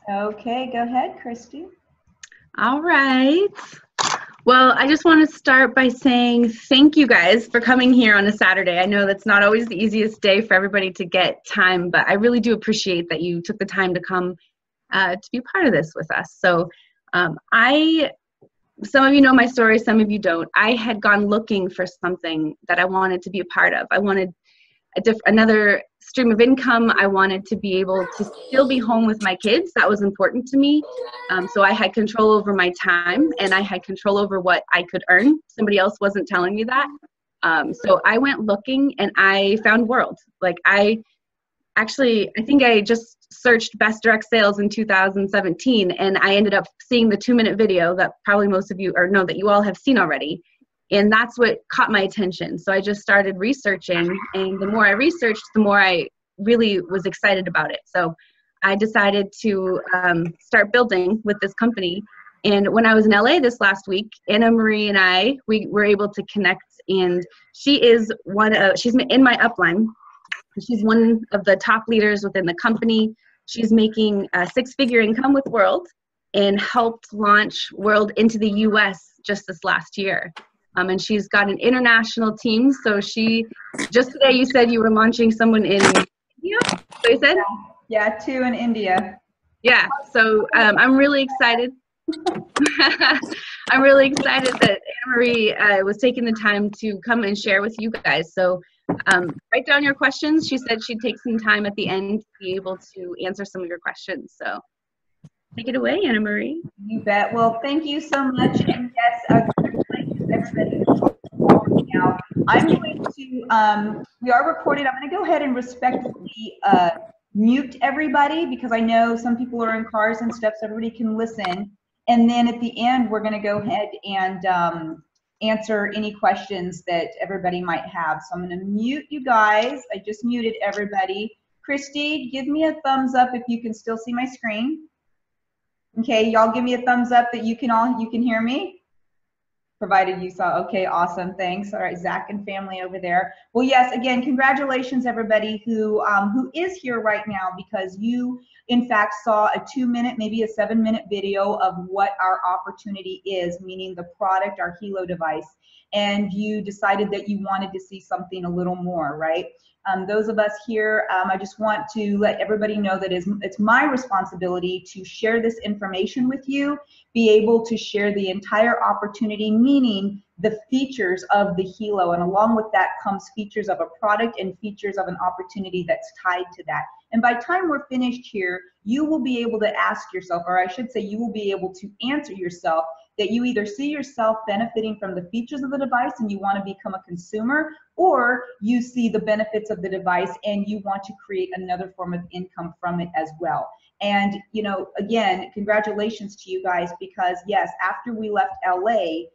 Okay, go ahead, Christy. All right. Well, I just want to start by saying thank you guys for coming here on a Saturday. I know that's not always the easiest day for everybody to get time, but I really do appreciate that you took the time to come to be part of this with us. So some of you know my story, some of you don't. I had gone looking for something that I wanted to be a part of. I wanted another stream of income. I wanted to be able to still be home with my kids. That was important to me. So I had control over my time and I had control over what I could earn. Somebody else wasn't telling me that. So I went looking and I found World. Like I think I just searched best direct sales in 2017 and I ended up seeing the 2-minute video that probably most of you, or no, that you all have seen already. And that's what caught my attention. So I just started researching, and the more I researched, the more I really was excited about it. So I decided to start building with this company. And when I was in LA this last week, Anna Marie and we were able to connect, and she's in my upline. She's one of the top leaders within the company. She's making a 6-figure income with World and helped launch World into the US just this last year. And she's got an international team. So just today you said you were launching someone in India? So you said? Yeah, 2 in India. Yeah, so I'm really excited. I'm really excited that Anna Marie was taking the time to come and share with you guys. So write down your questions. She said she'd take some time at the end to be able to answer some of your questions. So take it away, Anna Marie. You bet. Well, thank you so much. And yes, congratulations, everybody who's now. I'm going to, we are recorded. I'm going to go ahead and respectfully mute everybody because I know some people are in cars and stuff, so everybody can listen. And then at the end, we're going to go ahead and answer any questions that everybody might have. So I'm going to mute you guys. I just muted everybody. Christy, give me a thumbs up if you can still see my screen. Okay, y'all give me a thumbs up that you can hear me. Provided you saw, okay, awesome, thanks. All right, Zach and family over there. Well, yes, again, congratulations everybody who is here right now because you, in fact, saw a 2-minute, maybe a 7-minute video of what our opportunity is, meaning the product, our Hilo device, and you decided that you wanted to see something a little more, right? Those of us here, I just want to let everybody know that it's my responsibility to share this information with you, be able to share the entire opportunity, meaning the features of the Hilo, and along with that comes features of a product and features of an opportunity that's tied to that. And by the time we're finished here, you will be able to ask yourself, or I should say you will be able to answer yourself, that you either see yourself benefiting from the features of the device and you want to become a consumer, or you see the benefits of the device and you want to create another form of income from it as well. And, you know, again, congratulations to you guys because, yes, after we left LA,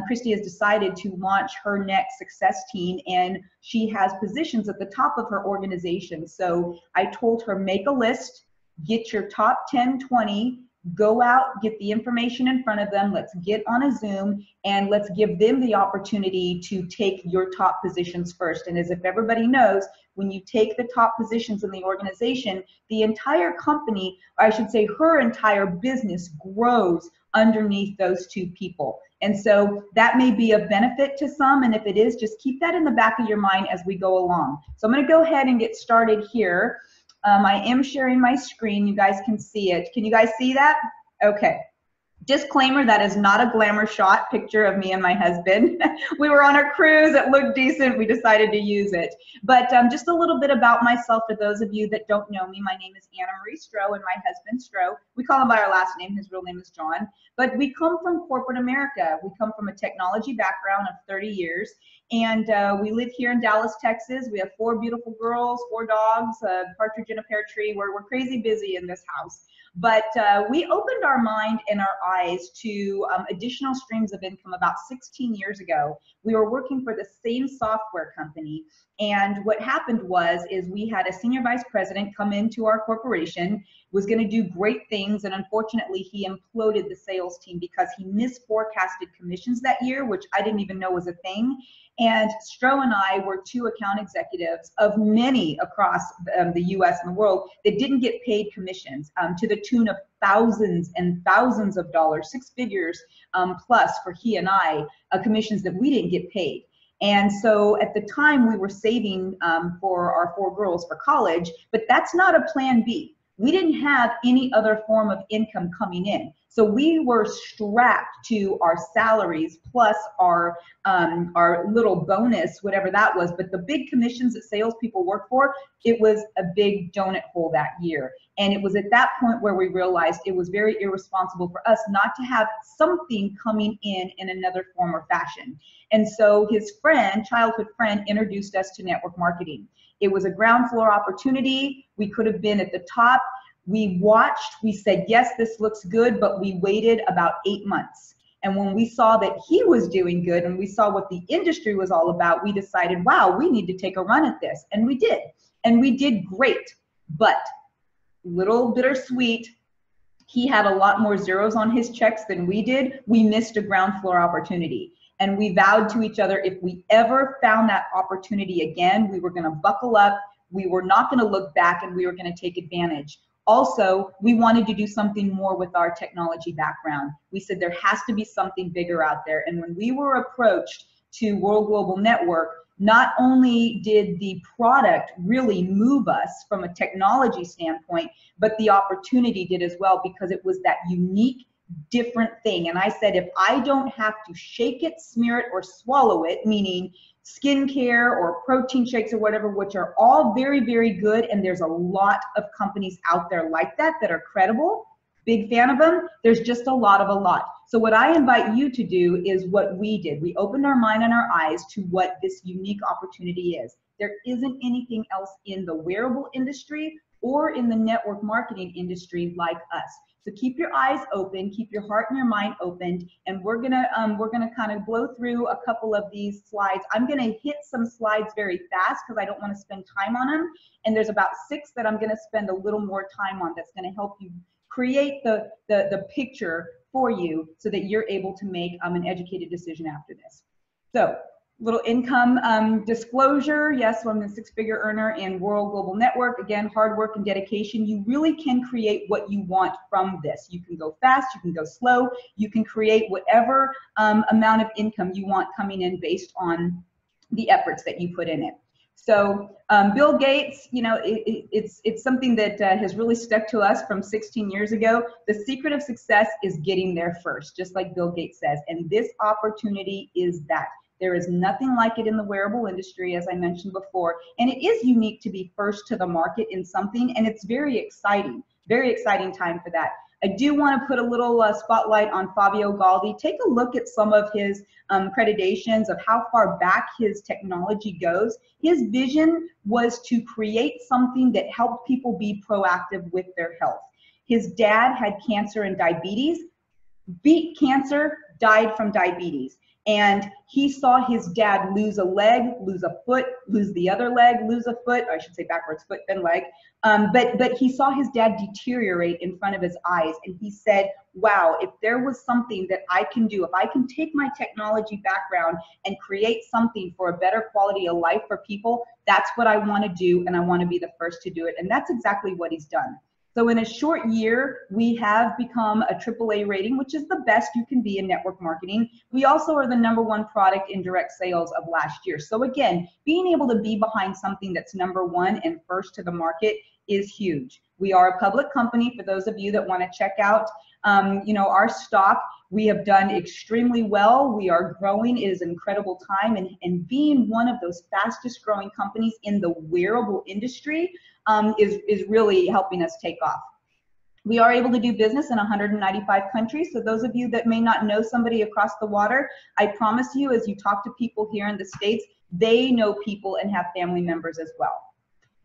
Christi has decided to launch her next success team, and she has positions at the top of her organization. So I told her, make a list, get your top 10, 20, go out, get the information in front of them, let's get on a Zoom, and let's give them the opportunity to take your top positions first. And as if everybody knows, when you take the top positions in the organization, the entire company, or I should say her entire business, grows underneath those 2 people. And so that may be a benefit to some, and if it is, just keep that in the back of your mind as we go along. So I'm going to go ahead and get started here. I am sharing my screen. You guys can see it. Can you guys see that? Okay. Disclaimer, that is not a glamour shot picture of me and my husband. We were on a cruise, it looked decent, we decided to use it. But just a little bit about myself for those of you that don't know me. My name is Anna Marie Stroh and my husband Stroh. We call him by our last name, his real name is John. But we come from corporate America. We come from a technology background of 30 years. And we live here in Dallas, Texas. We have 4 beautiful girls, 4 dogs, a partridge in a pear tree. We're crazy busy in this house. But we opened our mind and our eyes to additional streams of income about 16 years ago. We were working for the same software company. And what happened is we had a senior vice president come into our corporation, was going to do great things. And unfortunately, he imploded the sales team because he misforecasted commissions that year, which I didn't even know was a thing. And Stroh and I were two account executives of many across the US and the world that didn't get paid commissions to the tune of thousands and thousands of dollars, six figures plus for he and I, commissions that we didn't get paid. And so at the time we were saving for our four girls for college, but that's not a plan B. We didn't have any other form of income coming in. So we were strapped to our salaries plus our little bonus, whatever that was. But the big commissions that salespeople work for, it was a big donut hole that year. And it was at that point where we realized it was very irresponsible for us not to have something coming in another form or fashion. And so his friend, childhood friend, introduced us to network marketing. It was a ground floor opportunity. We could have been at the top. We watched, we said, yes, this looks good, but we waited about 8 months. And when we saw that he was doing good and we saw what the industry was all about, we decided, wow, we need to take a run at this. And we did. And we did great, but little bittersweet. He had a lot more zeros on his checks than we did. We missed a ground floor opportunity. And we vowed to each other, if we ever found that opportunity again, we were going to buckle up, we were not going to look back, and we were going to take advantage. Also, we wanted to do something more with our technology background. We said there has to be something bigger out there. And when we were approached to World Global Network, not only did the product really move us from a technology standpoint, but the opportunity did as well, because it was that unique, different thing. And I said, if I don't have to shake it, smear it, or swallow it, meaning skincare or protein shakes or whatever, which are all very, very good, and there's a lot of companies out there like that that are credible, big fan of them, there's just a lot. So what I invite you to do is what we did. We opened our mind and our eyes to what this unique opportunity is. There isn't anything else in the wearable industry or in the network marketing industry like us. So keep your eyes open, keep your heart and your mind opened, and we're gonna kind of blow through a couple of these slides. I'm gonna hit some slides very fast because I don't want to spend time on them, and there's about 6 that I'm gonna spend a little more time on that's gonna help you create the picture for you so that you're able to make an educated decision after this. So, little income disclosure. Yes, so I'm a 6-figure earner in World Global Network. Again, hard work and dedication. You really can create what you want from this. You can go fast, you can go slow, you can create whatever amount of income you want coming in based on the efforts that you put in it. So Bill Gates, you know, it's something that has really stuck to us from 16 years ago. The secret of success is getting there first, just like Bill Gates says. And this opportunity is that. There is nothing like it in the wearable industry, as I mentioned before, and it is unique to be first to the market in something, and it's very exciting time for that. I do want to put a little spotlight on Fabio Galdi. Take a look at some of his accreditations of how far back his technology goes. His vision was to create something that helped people be proactive with their health. His dad had cancer and diabetes, beat cancer, died from diabetes. And he saw his dad lose a leg, lose a foot, lose the other leg, lose a foot, I should say backwards, foot then leg. But he saw his dad deteriorate in front of his eyes. And he said, wow, if there was something that I can do, if I can take my technology background and create something for a better quality of life for people, that's what I want to do, and I want to be the first to do it. And that's exactly what he's done. So in a short year, we have become a AAA rating, which is the best you can be in network marketing. We also are the #1 product in direct sales of last year. So again, being able to be behind something that's #1 and first to the market is huge. We are a public company. For those of you that want to check out, you know, our stock, we have done extremely well. We are growing. It is an incredible time. And being one of those fastest growing companies in the wearable industry is really helping us take off. We are able to do business in 195 countries. So those of you that may not know somebody across the water, I promise you, as you talk to people here in the States, they know people and have family members as well.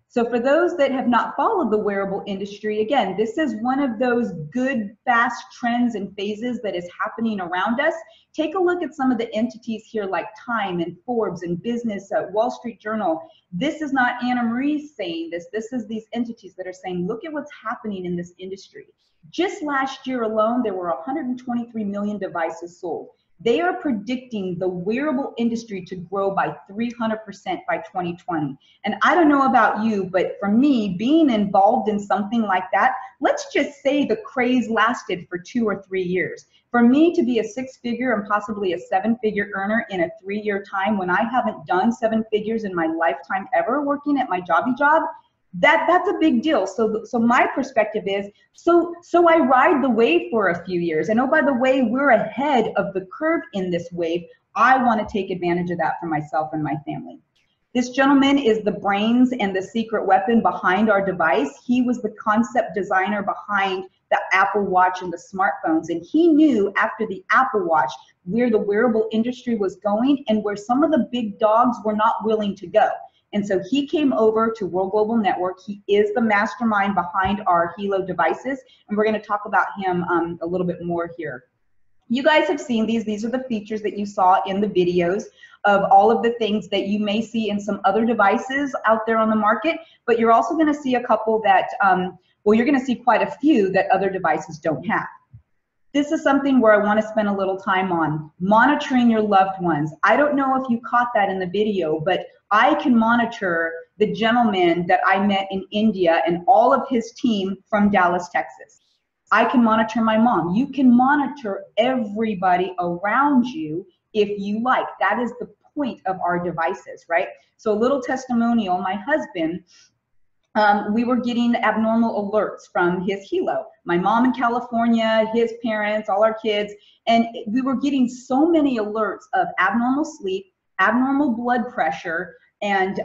So for those that have not followed the wearable industry, again, this is one of those good, fast trends and phases that is happening around us. Take a look at some of the entities here like Time and Forbes and Business, Wall Street Journal. This is not Anna Marie saying this. This is these entities that are saying, look at what's happening in this industry. Just last year alone, there were 123 million devices sold. They are predicting the wearable industry to grow by 300% by 2020. And I don't know about you, but for me, being involved in something like that, let's just say the craze lasted for 2 or 3 years. For me to be a 6-figure and possibly a 7-figure earner in a 3-year time when I haven't done 7 figures in my lifetime ever working at my jobby job, that's a big deal. So my perspective is, so I ride the wave for a few years. And oh, by the way, we're ahead of the curve in this wave. I want to take advantage of that for myself and my family. This gentleman is the brains and the secret weapon behind our device. He was the concept designer behind the Apple Watch and the smartphones. And he knew after the Apple Watch where the wearable industry was going and where some of the big dogs were not willing to go. And so he came over to World Global Network. He is the mastermind behind our Hilo devices, and we're going to talk about him a little bit more here. You guys have seen these. These are the features that you saw in the videos of all of the things that you may see in some other devices out there on the market, but you're also going to see a couple that, well, you're going to see quite a few that other devices don't have. This is something where I want to spend a little time on, monitoring your loved ones. I don't know if you caught that in the video, but I can monitor the gentleman that I met in India and all of his team from Dallas, Texas. I can monitor my mom. You can monitor everybody around you if you like. That is the point of our devices, right? So a little testimonial, my husband, we were getting abnormal alerts from his Hilo. My mom in California, his parents, all our kids, and we were getting so many alerts of abnormal sleep, abnormal blood pressure, and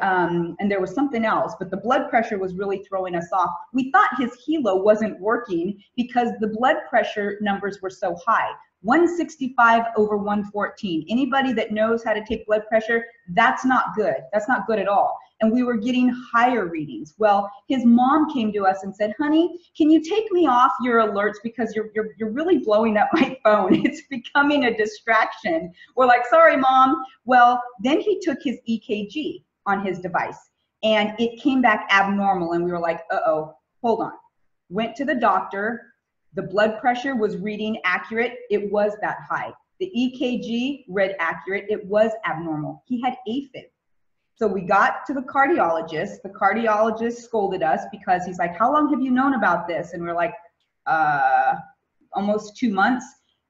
there was something else, but the blood pressure was really throwing us off. We thought his Hilo wasn't working because the blood pressure numbers were so high. 165 over 114. Anybody that knows how to take blood pressure, that's not good. That's not good at all. And we were getting higher readings. Well, his mom came to us and said, honey, can you take me off your alerts because you're really blowing up my phone. It's becoming a distraction. We're like, sorry, Mom. Well, then he took his EKG on his device and it came back abnormal. And we were like, uh-oh, hold on. Went to the doctor. The blood pressure was reading accurate. It was that high. The EKG read accurate. It was abnormal. He had AFib. So we got to the cardiologist. The cardiologist scolded us because he's like, how long have you known about this? And we're like, almost 2 months.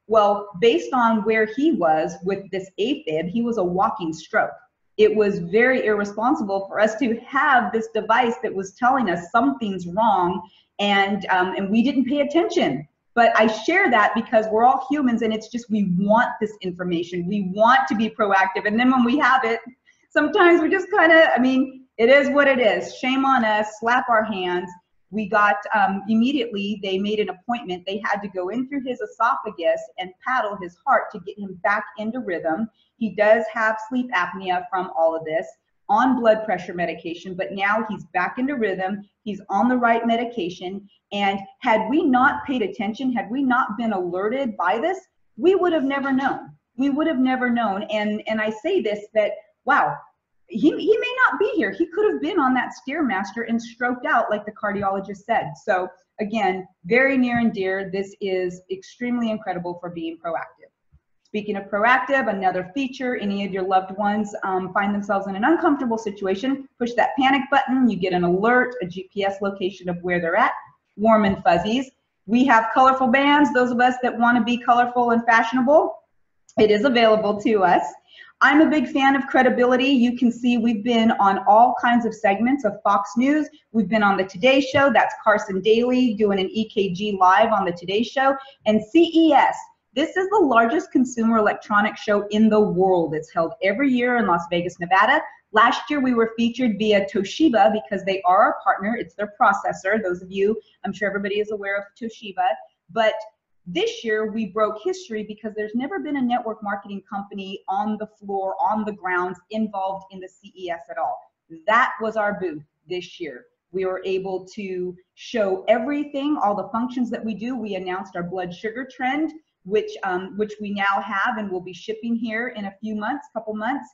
Well, based on where he was with this AFib, he was a walking stroke. It was very irresponsible for us to have this device that was telling us something's wrong, and we didn't pay attention. But I share that because we're all humans, and it's just we want this information. We want to be proactive, and then when we have it, sometimes we just kind of, I mean, it is what it is. Shame on us, slap our hands. We got, immediately, they made an appointment. They had to go in through his esophagus and paddle his heart to get him back into rhythm. He does have sleep apnea from all of this, on blood pressure medication, but now he's back into rhythm. He's on the right medication. And had we not paid attention, had we not been alerted by this, we would have never known. We would have never known. And I say this, that, wow, he may not be here. He could have been on that Stairmaster and stroked out like the cardiologist said. So again, very near and dear. This is extremely incredible for being proactive. Speaking of proactive, another feature, any of your loved ones find themselves in an uncomfortable situation, push that panic button, you get an alert, a GPS location of where they're at, warm and fuzzies. We have colorful bands, those of us that want to be colorful and fashionable. It is available to us. I'm a big fan of credibility. You can see we've been on all kinds of segments of Fox News. We've been on the Today Show, that's Carson Daly doing an EKG live on the Today Show, and CES. This is the largest consumer electronics show in the world. It's held every year in Las Vegas, Nevada. Last year we were featured via Toshiba because they are our partner. It's their processor. Those of you, I'm sure everybody is aware of Toshiba. But this year we broke history because there's never been a network marketing company on the floor, on the grounds, involved in the CES at all. That was our booth this year. We were able to show everything, all the functions that we do. We announced our blood sugar trend, which we now have and will be shipping here in a few months, couple months.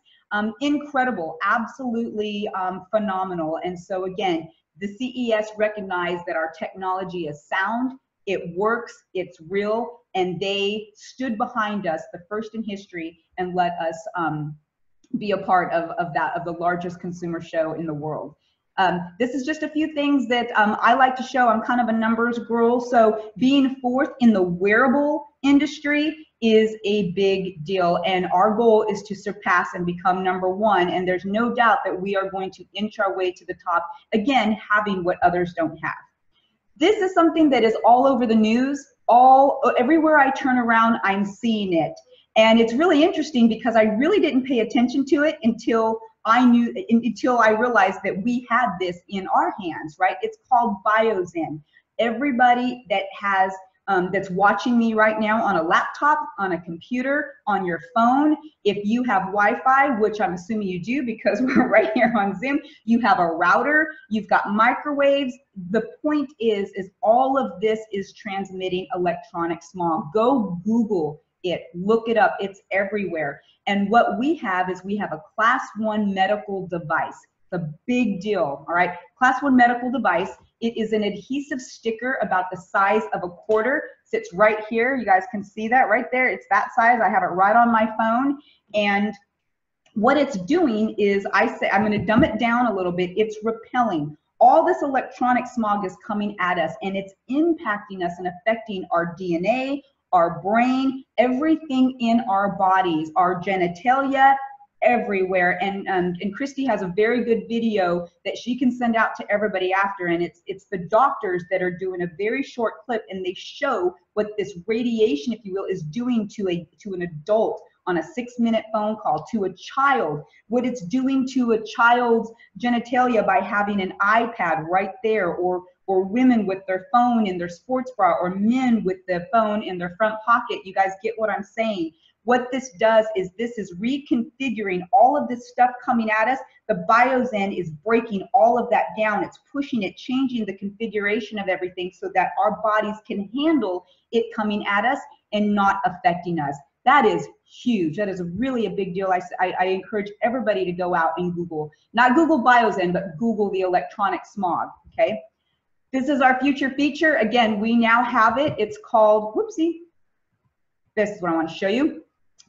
Incredible, absolutely phenomenal. And so again, the CES recognized that our technology is sound, it works, it's real, and they stood behind us, the first in history, and let us be a part of the largest consumer show in the world. This is just a few things that I like to show. I'm kind of a numbers girl, so being fourth in the wearable industry is a big deal, and our goal is to surpass and become #1, and there's no doubt that we are going to inch our way to the top, again, having what others don't have. This is something that is all over the news. Everywhere I turn around, I'm seeing it. And it's really interesting because I really didn't pay attention to it until I realized that we had this in our hands, right? It's called Biozen. Everybody that has that's watching me right now on a laptop, on a computer, on your phone, if you have Wi-Fi, which I'm assuming you do because we're right here on Zoom, you have a router, you've got microwaves. The point is all of this is transmitting electronic smog. Go Google it, look it up, it's everywhere. And what we have is we have a Class 1 medical device. It's a big deal, all right? Class 1 medical device. It is an adhesive sticker about the size of a quarter. Sits right here. You guys can see that right there. It's that size. I have it right on my phone. And what it's doing is, I'm going to dumb it down a little bit. It's repelling. All this electronic smog is coming at us, and it's impacting us and affecting our DNA, our brain, everything in our bodies, our genitalia, everywhere. And Christi has a very good video that she can send out to everybody after, and it's the doctors that are doing a very short clip, and they show what this radiation, if you will, is doing to an adult on a 6-minute phone call, to a child, what it's doing to a child's genitalia by having an iPad right there, or women with their phone in their sports bra, or men with the phone in their front pocket. You guys get what I'm saying? What this does is this is reconfiguring all of this stuff coming at us. The Biozen is breaking all of that down. It's pushing it, changing the configuration of everything so that our bodies can handle it coming at us and not affecting us. That is huge. That is really a big deal. I encourage everybody to go out and Google, not Google Biozen, but Google the electronic smog, okay? This is our future feature. Again, we now have it. It's called, whoopsie. This is what I want to show you.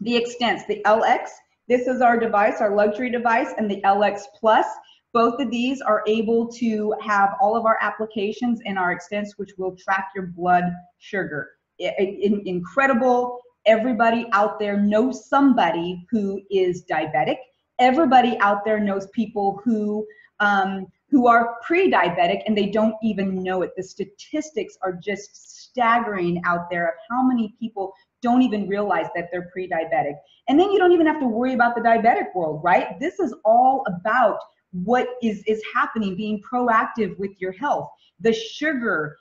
The Extents, the LX. This is our device, our luxury device, and the LX Plus. Both of these are able to have all of our applications in our Extents, which will track your blood sugar. Incredible. Everybody out there knows somebody who is diabetic. Everybody out there knows people who are pre-diabetic and they don't even know it. The statistics are just staggering out there of how many people don't even realize that they're pre-diabetic. And then you don't even have to worry about the diabetic world, right? This is all about what is happening, being proactive with your health. The sugar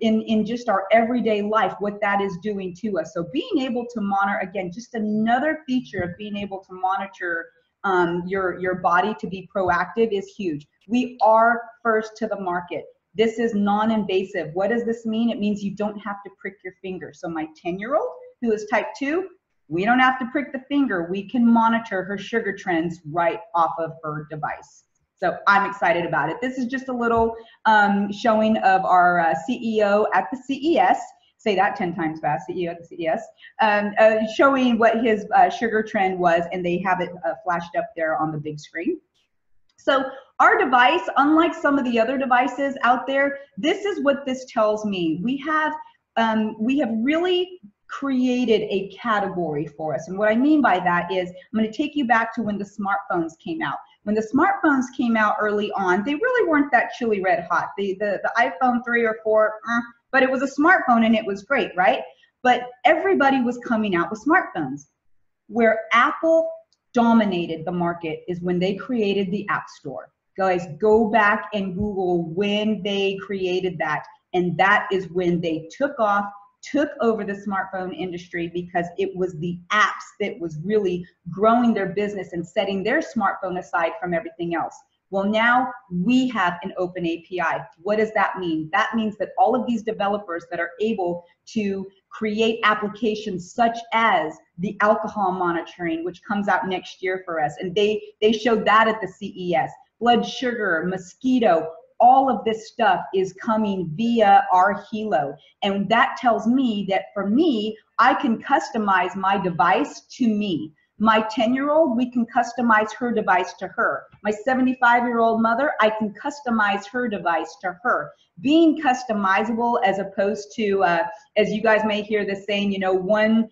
in just our everyday life, what that is doing to us. So being able to monitor, again, just another feature of being able to monitor your body to be proactive is huge. We are first to the market. This is non-invasive. What does this mean? It means you don't have to prick your finger. So my 10-year-old who is type 2, we don't have to prick the finger. We can monitor her sugar trends right off of her device. So I'm excited about it. This is just a little showing of our CEO at the CES. Say that 10 times fast, CEO at the CES. Showing what his sugar trend was, and they have it flashed up there on the big screen. So our device, unlike some of the other devices out there, this is what this tells me. We have really created a category for us. And what I mean by that is, I'm going to take you back to when the smartphones came out. When the smartphones came out early on, they really weren't that chili red hot. The iPhone 3 or 4, but it was a smartphone and it was great, right? But everybody was coming out with smartphones. Where Apple dominated the market is when they created the App Store. Guys, go back and Google when they created that. And that is when they took over the smartphone industry, because it was the apps that was really growing their business and setting their smartphone aside from everything else. Well, now we have an open API. What does that mean? That means that all of these developers that are able to create applications such as the alcohol monitoring, which comes out next year for us, and they showed that at the CES, blood sugar, mosquito, all of this stuff is coming via our Helo. And that tells me that for me, I can customize my device to me. My 10-year-old, we can customize her device to her. My 75-year-old mother, I can customize her device to her. Being customizable as opposed to, as you guys may hear this saying, you know, one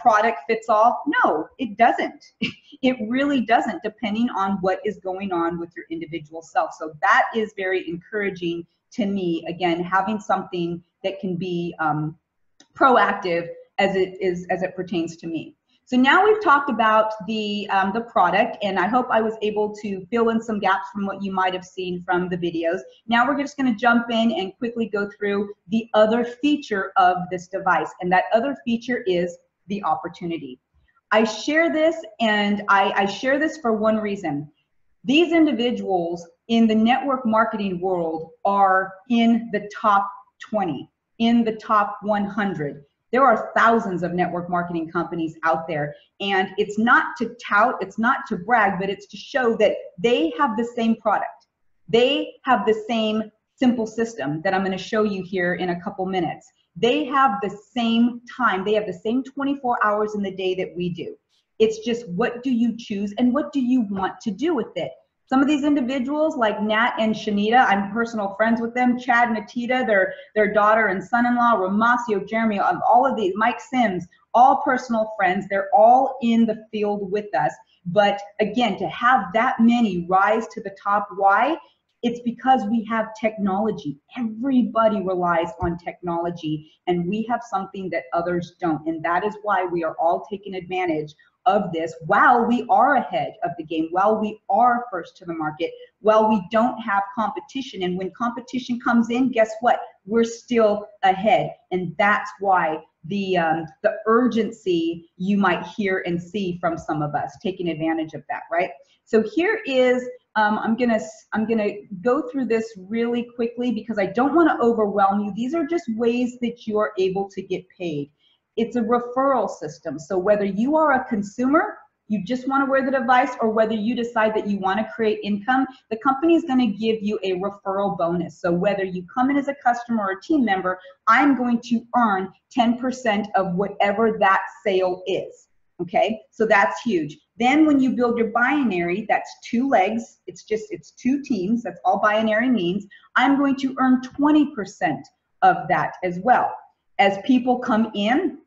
product fits all. No, it doesn't. It really doesn't, depending on what is going on with your individual self. So that is very encouraging to me. Again, having something that can be proactive as it pertains to me. So now we've talked about the product, and I hope I was able to fill in some gaps from what you might have seen from the videos. Now we're just going to jump in and quickly go through the other feature of this device, and that other feature is the opportunity. I share this, and I share this for one reason. These individuals in the network marketing world are in the top 20, in the top 100. There are thousands of network marketing companies out there, and it's not to tout, it's not to brag, but it's to show that they have the same product. They have the same simple system that I'm going to show you here in a couple minutes. They have the same time. They have the same 24 hours in the day that we do. It's just, what do you choose and what do you want to do with it? Some of these individuals like Nat and Shanita, I'm personal friends with them, Chad and Atita, their daughter and son-in-law, Romacio, Jeremy, all of these, Mike Sims, all personal friends. They're all in the field with us. But again, to have that many rise to the top, why? It's because we have technology. Everybody relies on technology, and we have something that others don't. And that is why we are all taking advantage of this while we are ahead of the game, while we are first to the market, while we don't have competition. And when competition comes in, guess what? We're still ahead. And that's why the urgency you might hear and see from some of us taking advantage of that, right? So here is, I'm gonna go through this really quickly because I don't want to overwhelm you. These are just ways that you are able to get paid. It's a referral system. So whether you are a consumer, you just want to wear the device, or whether you decide that you want to create income, the company is going to give you a referral bonus. So whether you come in as a customer or a team member, I'm going to earn 10% of whatever that sale is. Okay, so that's huge. Then when you build your binary, that's 2 legs. It's 2 teams. That's all binary means. I'm going to earn 20% of that as well. As people come in,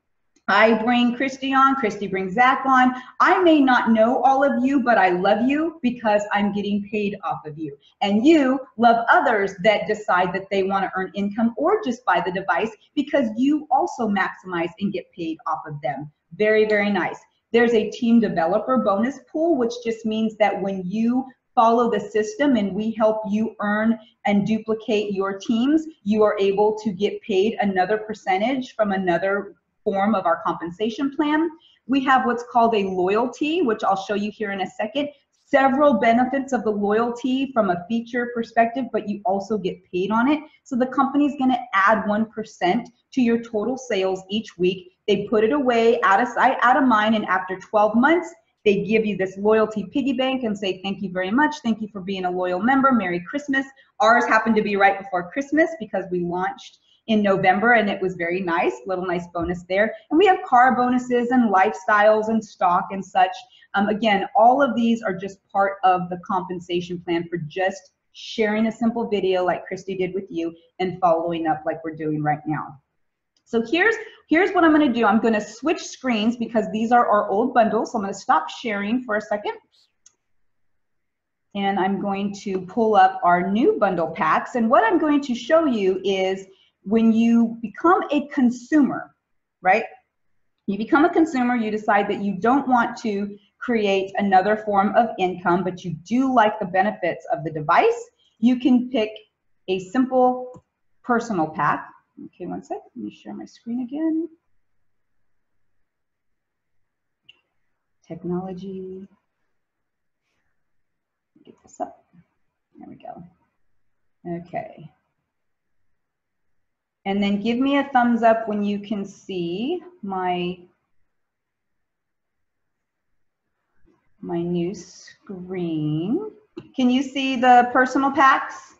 I bring Christi on, Christi brings Zach on. I may not know all of you, but I love you because I'm getting paid off of you. And you love others that decide that they want to earn income or just buy the device because you also maximize and get paid off of them. Very, very nice. There's a team developer bonus pool, which just means that when you follow the system and we help you earn and duplicate your teams, you are able to get paid another percentage from another form of our compensation plan. We have what's called a loyalty, which I'll show you here in a second. Several benefits of the loyalty from a feature perspective, but you also get paid on it. So the company's going to add 1% to your total sales each week. They put it away, out of sight, out of mind, and after 12 months, they give you this loyalty piggy bank and say, thank you very much. Thank you for being a loyal member. Merry Christmas. Ours happened to be right before Christmas because we launched in November, and it was very nice, little nice bonus there. And we have car bonuses and lifestyles and stock and such. Again, all of these are just part of the compensation plan for just sharing a simple video like Christi did with you and following up like we're doing right now. So here's what I'm going to do. I'm going to switch screens because these are our old bundles. So I'm going to stop sharing for a second. And I'm going to pull up our new bundle packs. And what I'm going to show you is when you become a consumer, right? You become a consumer, you decide that you don't want to create another form of income, but you do like the benefits of the device. You can pick a simple personal pack. Okay, one sec, let me share my screen again. Technology. Get this up. There we go. Okay. And then give me a thumbs up when you can see my new screen. Can you see the personal packs?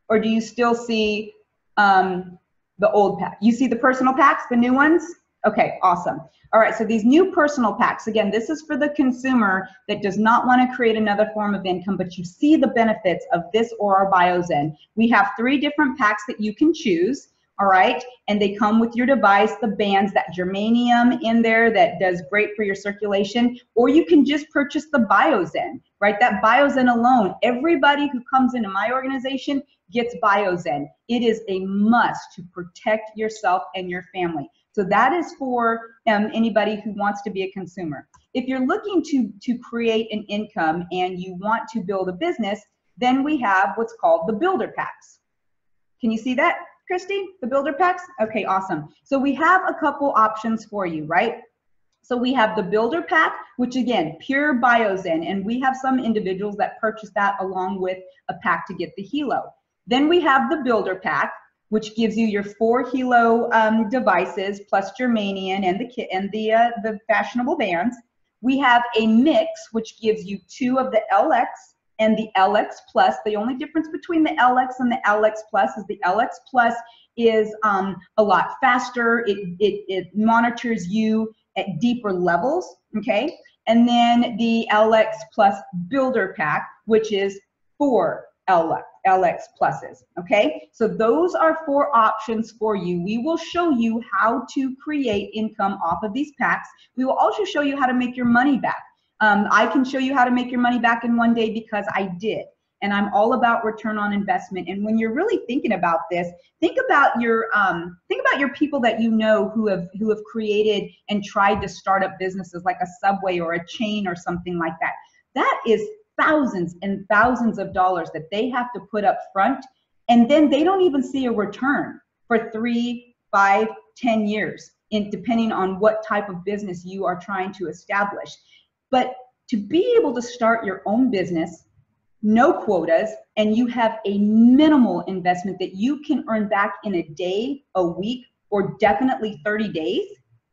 or do you still see the old pack? You see the personal packs, the new ones? Okay, awesome. All right, so these new personal packs, again, this is for the consumer that does not want to create another form of income, but you see the benefits of this or our BioZen. We have 3 different packs that you can choose, all right? And they come with your device, the bands, that germanium in there that does great for your circulation, or you can just purchase the BioZen, right? That BioZen alone, everybody who comes into my organization gets BioZen. It is a must to protect yourself and your family. So that is for anybody who wants to be a consumer. If you're looking to create an income and you want to build a business, then we have what's called the builder packs. Can you see that, Christy? The builder packs? Okay, awesome. So we have a couple options for you, right? So we have the builder pack, which again, pure BioZen, and we have some individuals that purchase that along with a pack to get the Helo. Then we have the builder pack, which gives you your 4 Helo devices plus germanium and the fashionable bands. We have a mix, which gives you 2 of the LX and the LX Plus. The only difference between the LX and the LX Plus is the LX Plus is a lot faster. It monitors you at deeper levels, okay? And then the LX Plus Builder Pack, which is 4 LX Pluses, okay? So those are 4 options for you. We will show you how to create income off of these packs. We will also show you how to make your money back. I can show you how to make your money back in one day because I did. And I'm all about return on investment. And when you're really thinking about this, think about your people that you know who have created and tried to start up businesses like a Subway or a chain or something like that. That is thousands and thousands of dollars that they have to put up front, and then they don't even see a return for 3, 5, 10 years, depending on what type of business you are trying to establish. But to be able to start your own business, no quotas, and you have a minimal investment that you can earn back in a day, a week, or definitely 30 days,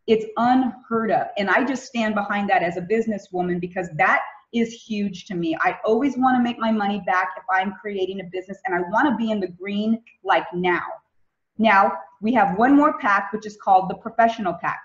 it's unheard of. And I just stand behind that as a businesswoman because that is huge to me. I always want to make my money back if I'm creating a business, and I want to be in the green like now. Now, we have one more pack, which is called the professional pack.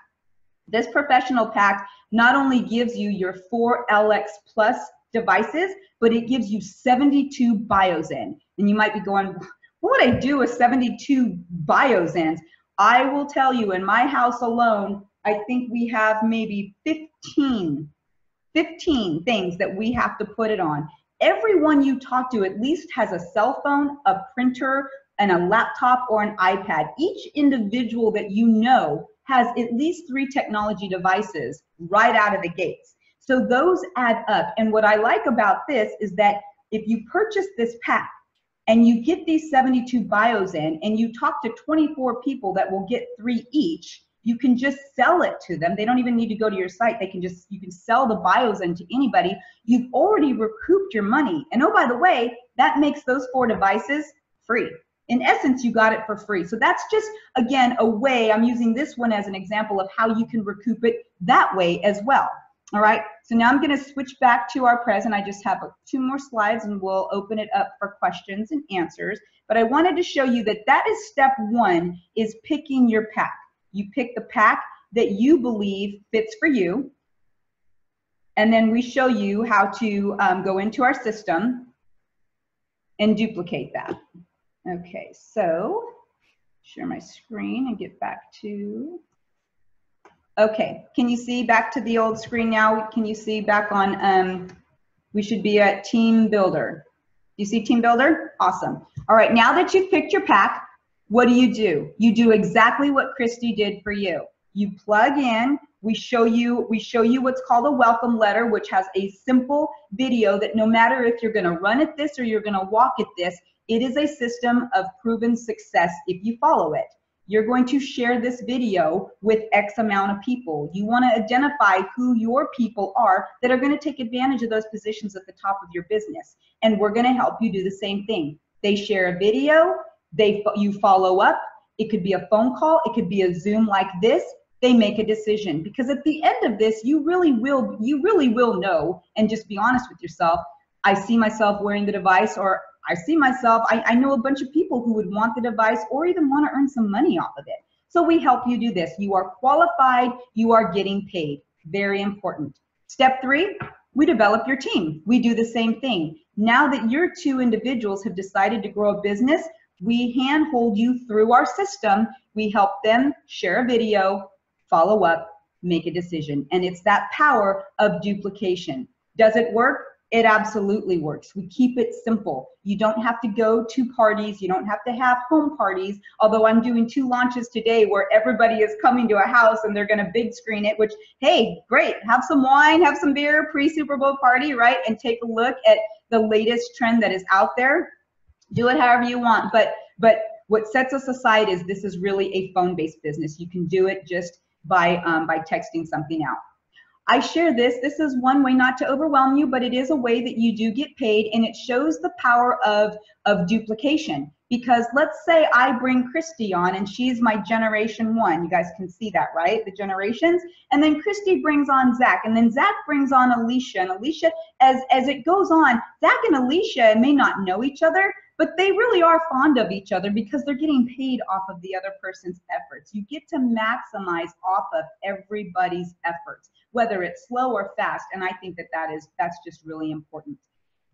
This professional pack not only gives you your 4 LX Plus devices, but it gives you 72 BioZen. And you might be going, what would I do with 72 BioZens? I will tell you, in my house alone, I think we have maybe 15 things that we have to put it on. Everyone you talk to at least has a cell phone, a printer, and a laptop or an iPad. Each individual that you know has at least 3 technology devices right out of the gates. So those add up. And what I like about this is that if you purchase this pack and you get these 72 BioZen and you talk to 24 people that will get 3 each, you can just sell it to them. They don't even need to go to your site. You can sell the BioZen to anybody. You've already recouped your money. And oh, by the way, that makes those 4 devices free. In essence, you got it for free. So that's just, again, a way, I'm using this one as an example of how you can recoup it that way as well. All right, so now I'm gonna switch back to our present. I just have 2 more slides and we'll open it up for questions and answers. But I wanted to show you that that is step 1, is picking your pack. You pick the pack that you believe fits for you. And then we show you how to go into our system and duplicate that. Okay, so share my screen and get back to, okay, can you see back to the old screen now? Can you see back on, we should be at Team Builder. You see Team Builder? Awesome. All right, now that you've picked your pack, what do? You do exactly what Christy did for you. You plug in, we show you what's called a welcome letter, which has a simple video that no matter if you're gonna run at this or you're gonna walk at this, it is a system of proven success if you follow it. You're going to share this video with X amount of people. You want to identify who your people are that are going to take advantage of those positions at the top of your business. And we're going to help you do the same thing. They share a video, you follow up. It could be a phone call, it could be a Zoom like this. They make a decision, because at the end of this, you really will know, and just be honest with yourself. I see myself wearing the device, or I see myself, I know a bunch of people who would want the device or even want to earn some money off of it. So we help you do this. You are qualified, you are getting paid. Very important. Step 3, we develop your team. We do the same thing. Now that your 2 individuals have decided to grow a business, we handhold you through our system. We help them share a video, follow up, make a decision. And it's that power of duplication. Does it work? It absolutely works. We keep it simple. You don't have to go to parties. You don't have to have home parties. Although I'm doing 2 launches today where everybody is coming to a house and they're going to big screen it, which, hey, great. Have some wine, have some beer, pre-Super Bowl party, right? And take a look at the latest trend that is out there. Do it however you want. But what sets us aside is this is really a phone-based business. You can do it just by texting something out. I share this. This is one way not to overwhelm you, but it is a way that you do get paid, and it shows the power of duplication. Because let's say I bring Christi on, and she's my generation 1. You guys can see that, right? The generations. And then Christi brings on Zach, and then Zach brings on Alicia. And Alicia, as it goes on, Zach and Alicia may not know each other, but they really are fond of each other because they're getting paid off of the other person's efforts. You get to maximize off of everybody's efforts, whether it's slow or fast. And I think that's just really important.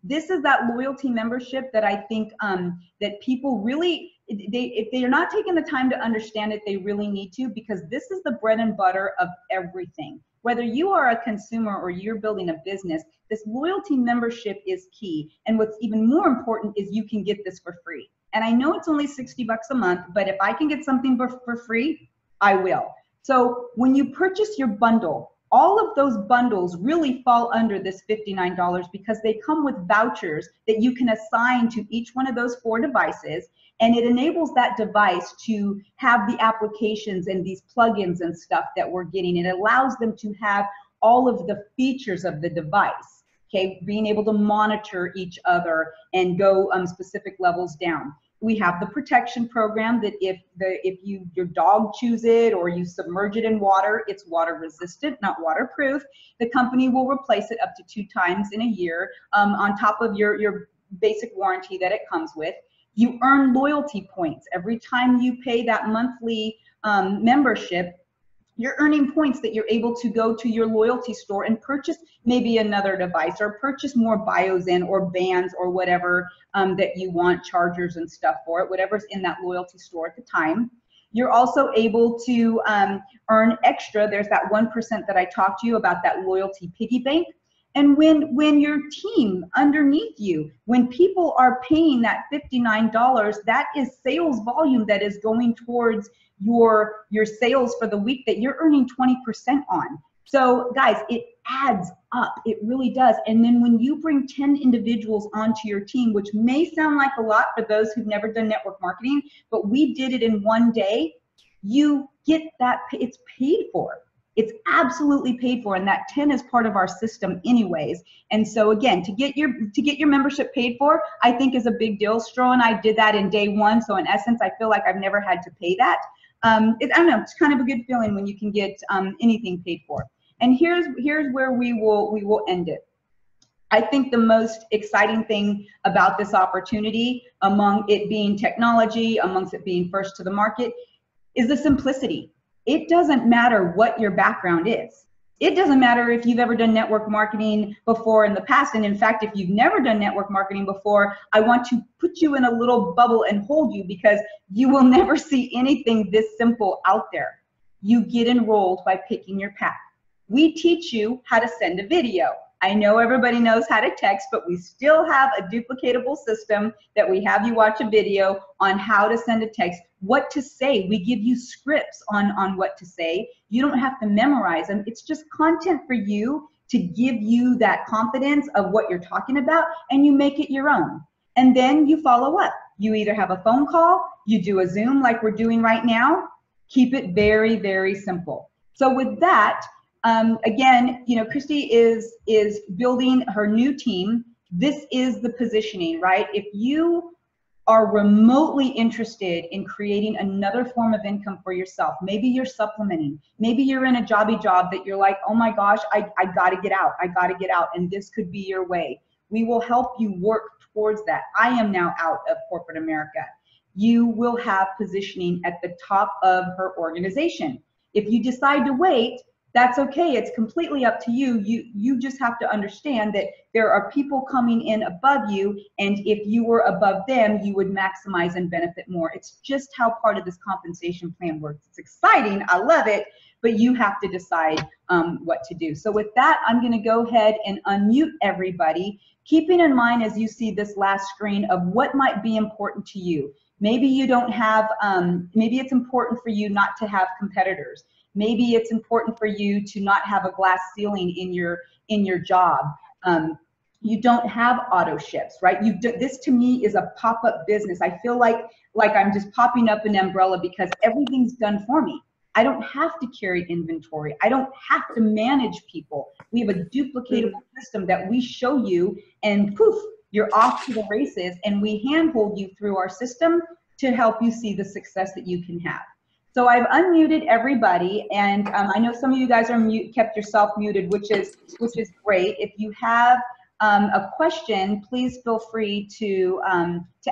This is that loyalty membership that I think that people really, if they're not taking the time to understand it, they really need to, because this is the bread and butter of everything. Whether you are a consumer or you're building a business, this loyalty membership is key. And what's even more important is you can get this for free. And I know it's only 60 bucks a month, but if I can get something for free, I will. So when you purchase your bundle, all of those bundles really fall under this $59 because they come with vouchers that you can assign to each one of those 4 devices. And it enables that device to have the applications and these plugins and stuff that we're getting. It allows them to have all of the features of the device, okay? Being able to monitor each other and go specific levels down. We have the protection program that if your dog chews it or you submerge it in water, it's water resistant, not waterproof. The company will replace it up to 2 times in a year on top of your basic warranty that it comes with. You earn loyalty points. Every time you pay that monthly membership, you're earning points that you're able to go to your loyalty store and purchase maybe another device or purchase more BIOS in or bands or whatever that you want, chargers and stuff for it, whatever's in that loyalty store at the time. You're also able to earn extra. There's that 1% that I talked to you about, that loyalty piggy bank. And when your team underneath you, when people are paying that $59, that is sales volume that is going towards your sales for the week that you're earning 20% on. So guys, it adds up. It really does. And then when you bring 10 individuals onto your team, which may sound like a lot for those who've never done network marketing, but we did it in one day, you get that, it's paid for. It's absolutely paid for, and that 10 is part of our system anyways. And so again, to get your membership paid for, I think is a big deal. Stro and I did that in day 1, so in essence, I feel like I've never had to pay that. I don't know, it's kind of a good feeling when you can get anything paid for. And here's where we will end it. I think the most exciting thing about this opportunity, among it being technology, amongst it being first to the market, is the simplicity. It doesn't matter what your background is. It doesn't matter if you've ever done network marketing before in the past. And in fact, if you've never done network marketing before, I want to put you in a little bubble and hold you, because you will never see anything this simple out there. You get enrolled by picking your path. We teach you how to send a video. I know everybody knows how to text, but we still have a duplicatable system that we have you watch a video on how to send a text, what to say. We give you scripts on what to say. You don't have to memorize them. It's just content for you to give you that confidence of what you're talking about, and you make it your own. And then you follow up. You either have a phone call, you do a Zoom like we're doing right now. Keep it very, very simple. So with that, again, you know, Christi is building her new team. This is the positioning, right? If you are remotely interested in creating another form of income for yourself, maybe you're supplementing, maybe you're in a jobby job that you're like, oh my gosh, I gotta get out, and this could be your way. We will help you work towards that, I am now out of corporate America, you will have positioning at the top of her organization. If you decide to wait, that's okay. It's completely up to you. You just have to understand that there are people coming in above you, and if you were above them, you would maximize and benefit more. It's just how part of this compensation plan works. It's exciting. I love it, but you have to decide what to do. So with that, I'm going to go ahead and unmute everybody, keeping in mind as you see this last screen of what might be important to you. Maybe you don't have, maybe it's important for you not to have competitors. Maybe it's important for you to not have a glass ceiling in your job. You don't have auto ships, right? This to me is a pop-up business. I feel like I'm just popping up an umbrella because everything's done for me. I don't have to carry inventory. I don't have to manage people. We have a duplicatable system that we show you, and poof, you're off to the races, and we handhold you through our system to help you see the success that you can have. So I've unmuted everybody, and I know some of you guys are kept yourself muted, which is great. If you have a question, please feel free to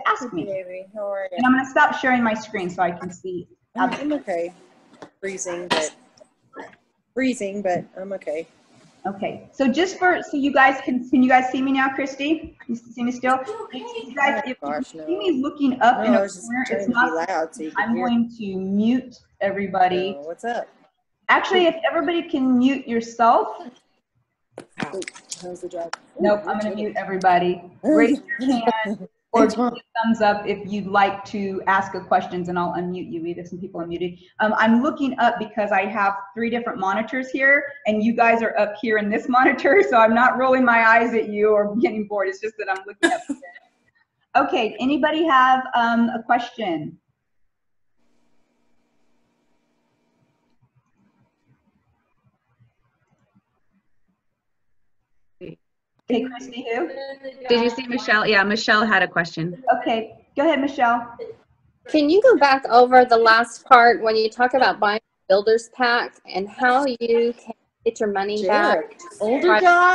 ask me. Baby, how are you? And I'm going to stop sharing my screen so I can see. I'm okay. Freezing, but I'm okay. Okay, so just so you guys can you guys see me now, Christy? You see me still? You guys, if you see me looking up in a corner, it's not loud, so I'm going to mute everybody. What's up? Actually, if everybody can mute yourself. How's the job? Nope, I'm going to mute everybody. Raise your hand or give me a thumbs up if you'd like to ask a questions, and I'll unmute you. We have some people unmuted. I'm looking up because I have 3 different monitors here, and you guys are up here in this monitor, so I'm not rolling my eyes at you or getting bored. It's just that I'm looking up here. Okay, anybody have a question? Okay, Christy, who? Did you see Michelle? Yeah, Michelle had a question. Okay, go ahead, Michelle. Can you go back over the last part when you talk about buying a builder's pack and how you can get your money back? Older guy?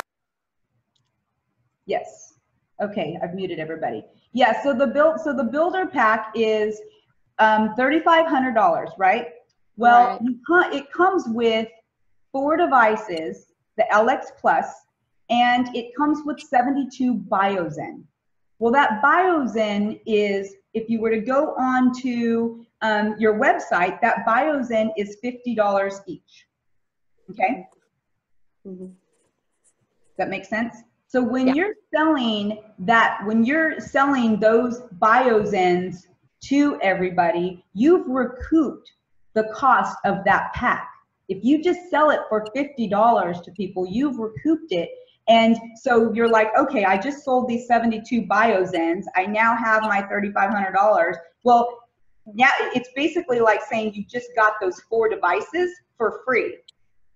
Yes. Okay, I've muted everybody. Yeah, so the builder pack is $3,500, right? Well, right. It comes with 4 devices, the LX Plus, and it comes with 72 BioZen. Well, that BioZen is, if you were to go on to your website, that BioZen is $50 each. Okay? Mm-hmm. That makes sense? So when you're selling those BioZens to everybody, you've recouped the cost of that pack. If you just sell it for $50 to people, you've recouped it. And so you're like, okay, I just sold these 72 BioZens. I now have my $3,500. Well, yeah, it's basically like saying you just got those 4 devices for free,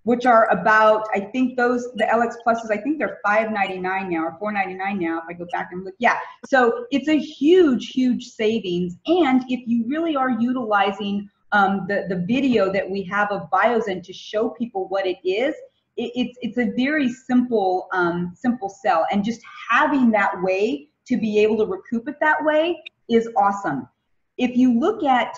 which are about, I think the LX Pluses, I think they're $599 now or $499 now if I go back and look. Yeah, so it's a huge, huge savings. And if you really are utilizing the video that we have of BioZen to show people what it is, it's a very simple sell, and just having that way to be able to recoup it that way is awesome. If you look at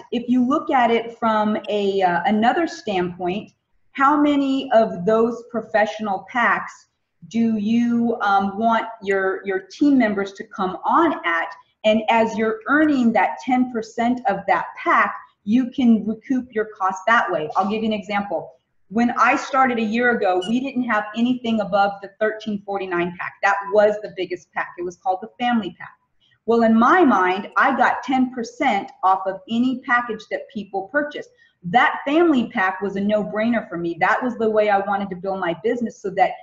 it from another standpoint, how many of those professional packs do you want your team members to come on at? And as you're earning that 10% of that pack, you can recoup your cost that way. I'll give you an example. When I started a year ago, we didn't have anything above the $13.49 pack. That was the biggest pack. It was called the family pack. Well, in my mind, I got 10% off of any package that people purchased. That family pack was a no-brainer for me. That was the way I wanted to build my business, so that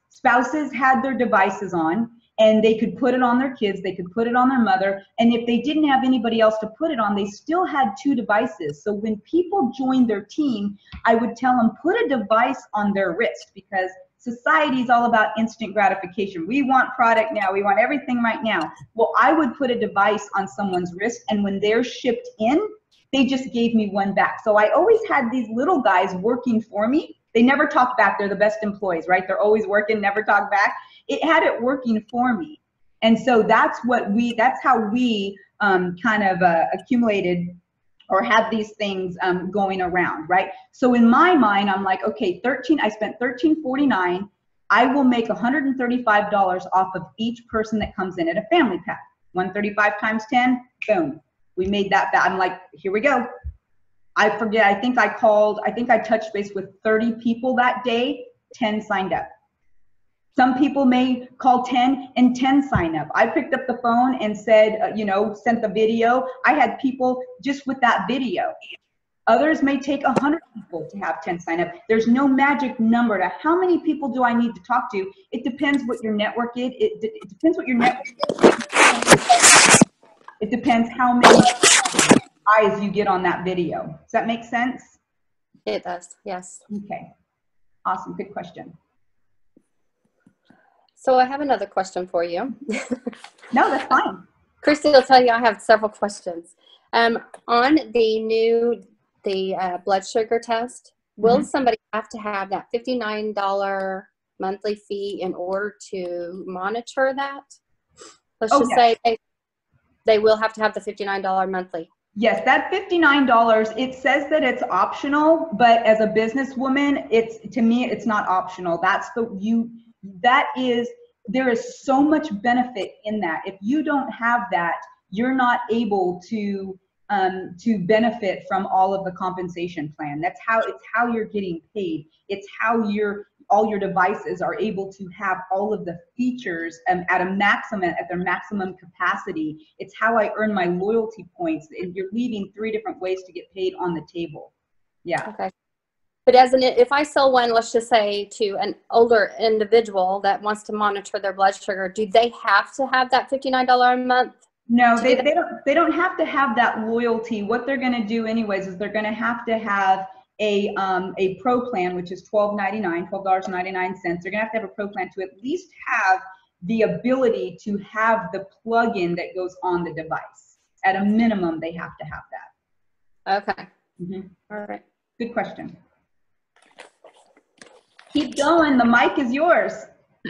spouses had their devices on, and they could put it on their kids, they could put it on their mother, and if they didn't have anybody else to put it on, they still had 2 devices. So when people joined their team, I would tell them, put a device on their wrist, because society is all about instant gratification. We want product now, we want everything right now. Well, I would put a device on someone's wrist, and when they're shipped in, they just gave me 1 back. So I always had these little guys working for me. They never talk back, they're the best employees, right? They're always working, never talk back. It had it working for me. And so that's how we kind of accumulated or have these things going around, right? So in my mind, I'm like, okay, I spent $13.49. I will make $135 off of each person that comes in at a family pack. 135 times 10, boom. We made that. I'm like, here we go. I forget, I think I touched base with 30 people that day, 10 signed up. Some people may call 10 and 10 sign up. I picked up the phone and said, sent the video. I had people just with that video. Others may take 100 people to have 10 sign up. There's no magic number to how many people do I need to talk to. It depends what your network is. It depends what your network is. It depends how many eyes you get on that video. Does that make sense? It does, yes. Okay, awesome, good question. So I have another question for you. No, that's fine. Christy will tell you I have several questions. On the blood sugar test, will somebody have to have that $59 monthly fee in order to monitor that? Let's just say they will have to have the $59 monthly. Yes, that $59, it says that it's optional, but as a businesswoman, to me, it's not optional. There is so much benefit in that. If you don't have that, you're not able to benefit from all of the compensation plan. It's how you're getting paid. It's how all your devices are able to have all of the features at their maximum capacity. It's how I earn my loyalty points. And you're leaving 3 different ways to get paid on the table. Yeah. Okay. But if I sell one, let's just say to an older individual that wants to monitor their blood sugar, do they have to have that $59 a month? No, they don't have to have that loyalty. What they're going to do anyways is they're going to have a pro plan, which is $12.99. They're going to have a pro plan to at least have the ability to have the plug-in that goes on the device. At a minimum, they have to have that. Okay. All right. Good question. Keep going. The mic is yours.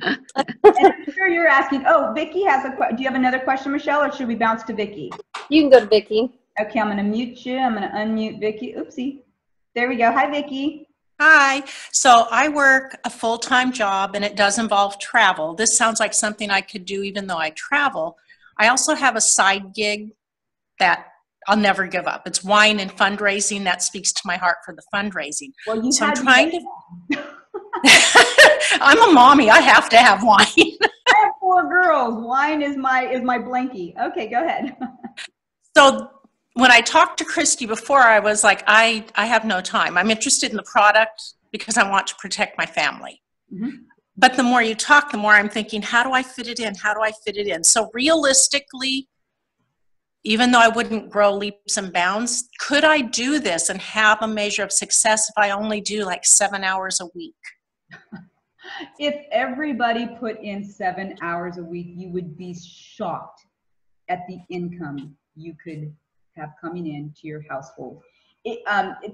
And I'm sure you're asking, Vicki has do you have another question, Michelle, or should we bounce to Vicki? You can go to Vicki. Okay, I'm going to mute you. I'm going to unmute Vicki. Oopsie. There we go. Hi, Vicki. Hi. So I work a full-time job and it does involve travel. This sounds like something I could do even though I travel. I also have a side gig that I'll never give up. It's wine and fundraising. That speaks to my heart for the fundraising. Well, so I'm trying to... I'm a mommy. I have to have wine. I have 4 girls. Wine is my blankie. Okay, go ahead. So when I talked to Christy before, I was like, I have no time. I'm interested in the product because I want to protect my family. But the more you talk, the more I'm thinking, how do I fit it in? How do I fit it in? So realistically, even though I wouldn't grow leaps and bounds, could I do this and have a measure of success if I only do like 7 hours a week? If everybody put in 7 hours a week, you would be shocked at the income you could have coming into your household.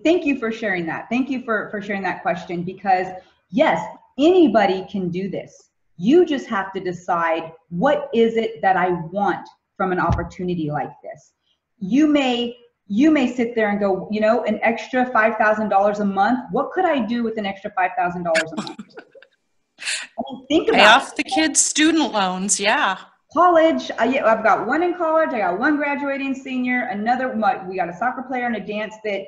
Thank you for sharing that. Thank you for sharing that question, because yes, anybody can do this. You just have to decide, what is it that I want from an opportunity like this? You may sit there and go, an extra $5,000 a month. What could I do with an extra $5,000 a month? Think about pay off the kids' student loans. Yeah. College. I've got one in college. I got one graduating senior. We got a soccer player and a dance that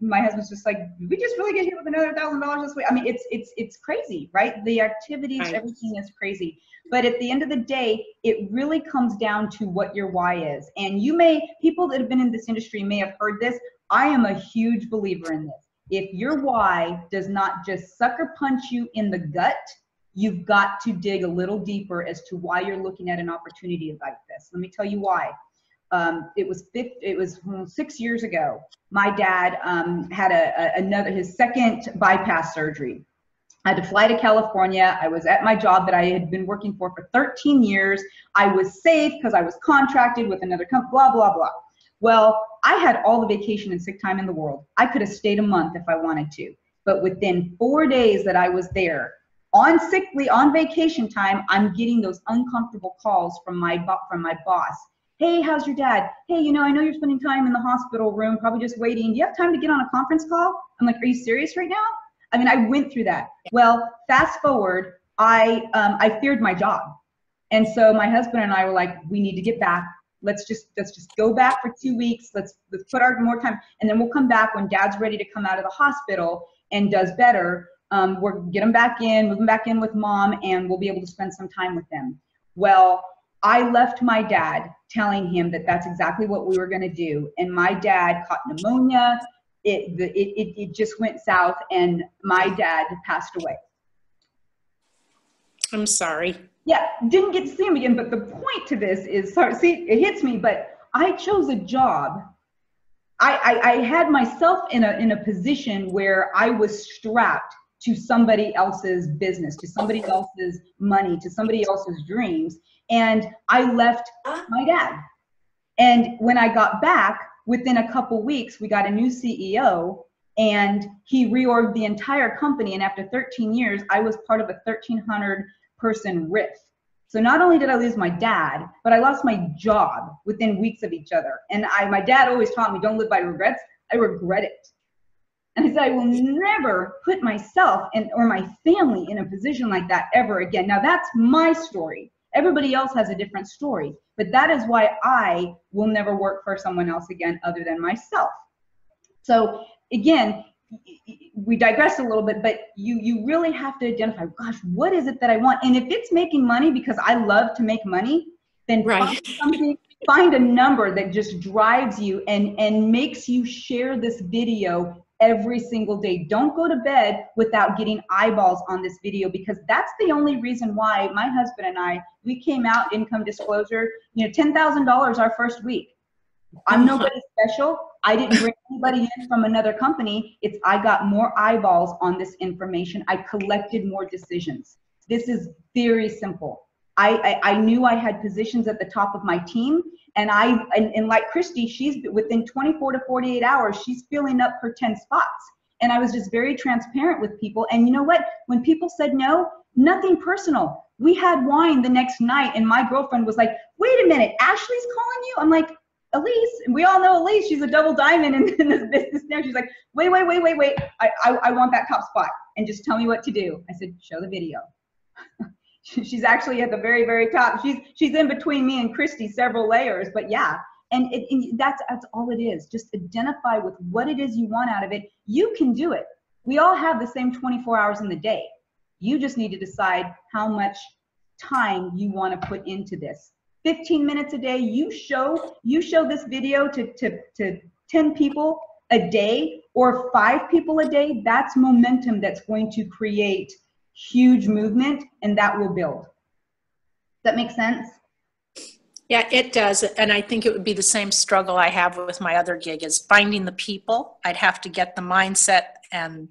my husband's just like, did we just really get hit with another $1,000 this week? I mean, it's crazy, right? The activities, everything is crazy. But at the end of the day, it really comes down to what your why is. And people that have been in this industry may have heard this. I am a huge believer in this. If your why does not just sucker punch you in the gut, you've got to dig a little deeper as to why you're looking at an opportunity like this. Let me tell you why. It was 6 years ago. My dad had his second bypass surgery. I had to fly to California. I was at my job that I had been working for 13 years. I was safe because I was contracted with another company, blah, blah, blah. Well, I had all the vacation and sick time in the world. I could have stayed a month if I wanted to. But within 4 days that I was there, on sick leave, on vacation time, I'm getting those uncomfortable calls from my boss. Hey, how's your dad? Hey, you know, I know you're spending time in the hospital room, probably just waiting. Do you have time to get on a conference call? I'm like, are you serious right now? I mean, I went through that. Well, fast forward, I feared my job. And so my husband and I were like, we need to get back. Let's just go back for 2 weeks. Let's put our more time, and then we'll come back when dad's ready to come out of the hospital and does better. We'll get him back in, move him back in with mom, and we'll be able to spend some time with them. Well, I left my dad telling him that that's exactly what we were going to do. And my dad caught pneumonia. It just went south, and my dad passed away. I'm sorry. Yeah, didn't get to see him again. But the point to this is, sorry, see, it hits me, but I chose a job. I had myself in a position where I was strapped to somebody else's business, to somebody else's money, to somebody else's dreams. And I left my dad. And when I got back, within a couple weeks, we got a new CEO, and he reorged the entire company. And after 13 years, I was part of a 1,300 person RIF. So not only did I lose my dad, but I lost my job within weeks of each other. And my dad always taught me, don't live by regrets. I regret it. And I said, I will never put myself or my family in a position like that ever again. Now that's my story. Everybody else has a different story, but that is why I will never work for someone else again other than myself. So again, we digress a little bit, but you really have to identify, gosh, what is it that I want? And if it's making money because I love to make money, then find a number that just drives you and makes you share this video every single day. Don't go to bed without getting eyeballs on this video, because that's the only reason why my husband and I, we came out income disclosure, you know, $10,000 our first week. I'm nobody special. I didn't bring anybody in from another company. It's I got more eyeballs on this information. I collected more decisions. This is very simple. I knew I had positions at the top of my team, and like Christi, she's within 24 to 48 hours, she's filling up her 10 spots. And I was just very transparent with people. And you know what? When people said no, nothing personal. We had wine the next night, and my girlfriend was like, wait a minute, Ashley's calling you? I'm like, Elise, and we all know Elise, she's a double diamond in this business now. She's like, wait, I want that top spot, and just tell me what to do. I said, show the video. She's actually at the very, very top. She's in between me and Christi, several layers, but yeah. And that's all it is. Just identify with what it is you want out of it. You can do it. We all have the same 24 hours in the day. You just need to decide how much time you want to put into this. 15 minutes a day, you show this video to 10 people a day or 5 people a day. That's momentum that's going to create huge movement, and that will build. Does that make sense? Yeah, it does. And I think it would be the same struggle I have with my other gig, is finding the people. I'd have to get the mindset, and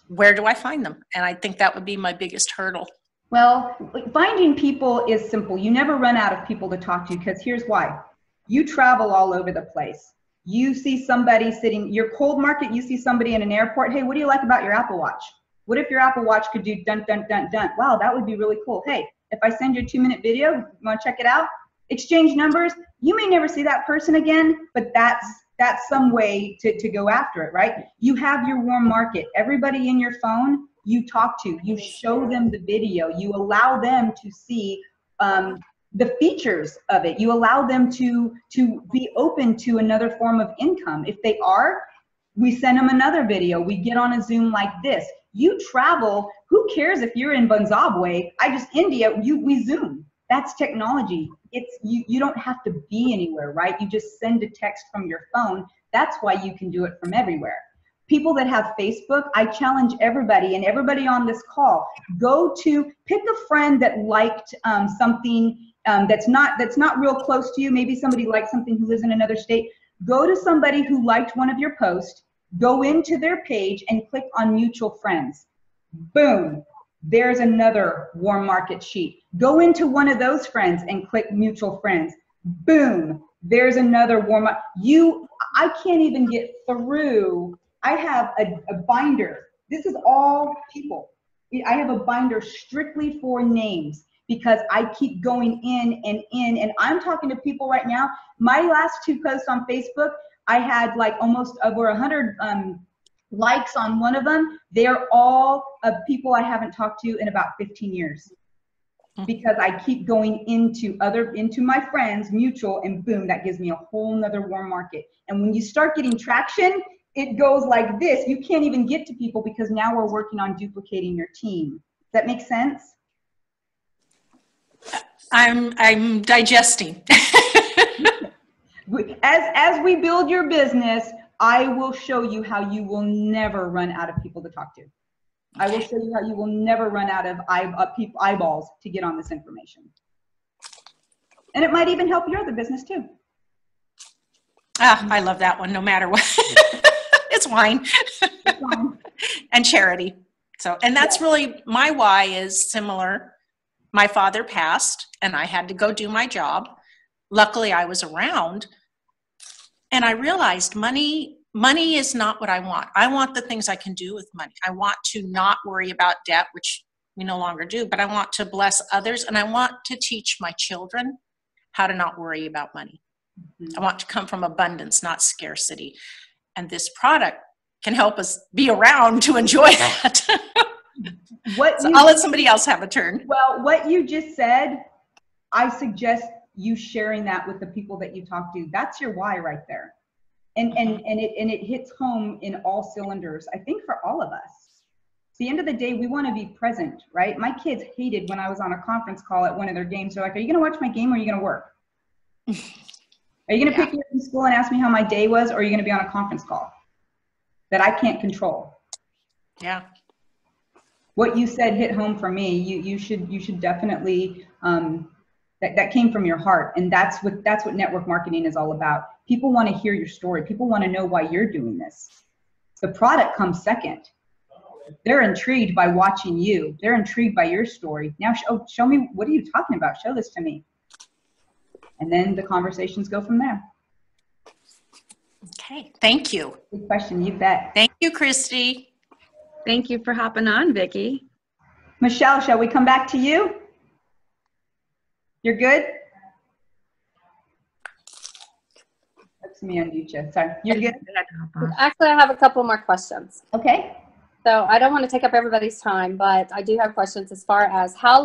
where do I find them? And I think that would be my biggest hurdle. Well, finding people is simple. You never run out of people to talk to, because here's why. You travel all over the place. You see somebody sitting, your cold market, you see somebody in an airport. Hey, what do you like about your Apple Watch? What if your Apple Watch could do dun, dun, dun, dun? Wow, that would be really cool. Hey, if I send you a 2-minute video, you want to check it out? Exchange numbers. You may never see that person again, but that's some way to go after it, right? You have your warm market. Everybody in your phone, you talk to, you show them the video, you allow them to see the features of it. You allow them to be open to another form of income. If they are, we send them another video. We get on a Zoom like this. You travel, who cares if you're in Zimbabwe? India, we Zoom. That's technology. You don't have to be anywhere, right? You just send a text from your phone. That's why you can do it from everywhere. People that have Facebook, I challenge everybody, and everybody on this call, pick a friend that liked something that's not real close to you. Maybe somebody liked something who lives in another state. Go to somebody who liked one of your posts, go into their page and click on mutual friends. Boom, there's another warm market sheet. Go into one of those friends and click mutual friends. Boom, there's another warm up. I can't even get through. I have a binder. This is all people. I have a binder strictly for names because I keep going in, and I'm talking to people right now. My last 2 posts on Facebook, I had like almost over 100 likes on one of them. They're all of people I haven't talked to in about 15 years. Because I keep going into my friends, mutual, and boom, that gives me a whole nother warm market. And when you start getting traction, it goes like this. You can't even get to people because now we're working on duplicating your team. Does that make sense? I'm digesting. As we build your business, I will show you how you will never run out of people to talk to. I will show you how you will never run out of eyeballs to get on this information. And it might even help your other business too. I love that one, no matter what. It's wine. It's wine. And charity. So, and that's really, my why is similar. My father passed and I had to go do my job. Luckily, I was around and I realized money is not what I want. I want the things I can do with money. I want to not worry about debt, which we no longer do, but I want to bless others and I want to teach my children how to not worry about money. I want to come from abundance, not scarcity. And this product can help us be around to enjoy that. So I'll let somebody else have a turn. Well, what you just said, I suggest you sharing that with the people that you talk to. That's your why right there. And it hits home in all cylinders, I think, for all of us. At the end of the day, we want to be present, right? My kids hated when I was on a conference call at one of their games. They're like, are you going to watch my game or are you going to work? Are you going to pick me up from school and ask me how my day was, or are you going to be on a conference call that I can't control? Yeah. What you said hit home for me. You should definitely, that came from your heart. And that's what network marketing is all about. People want to hear your story. People want to know why you're doing this. The product comes second. They're intrigued by watching you. They're intrigued by your story. Now show me, what are you talking about? Show this to me. And then the conversations go from there. Okay, thank you. Good question, you bet. Thank you, Christy. Thank you for hopping on, Vicki. Michelle, shall we come back to you? You're good? That's me on YouTube. Sorry, you're good? Actually, I have a couple more questions. Okay. So I don't want to take up everybody's time, but I do have questions as far as how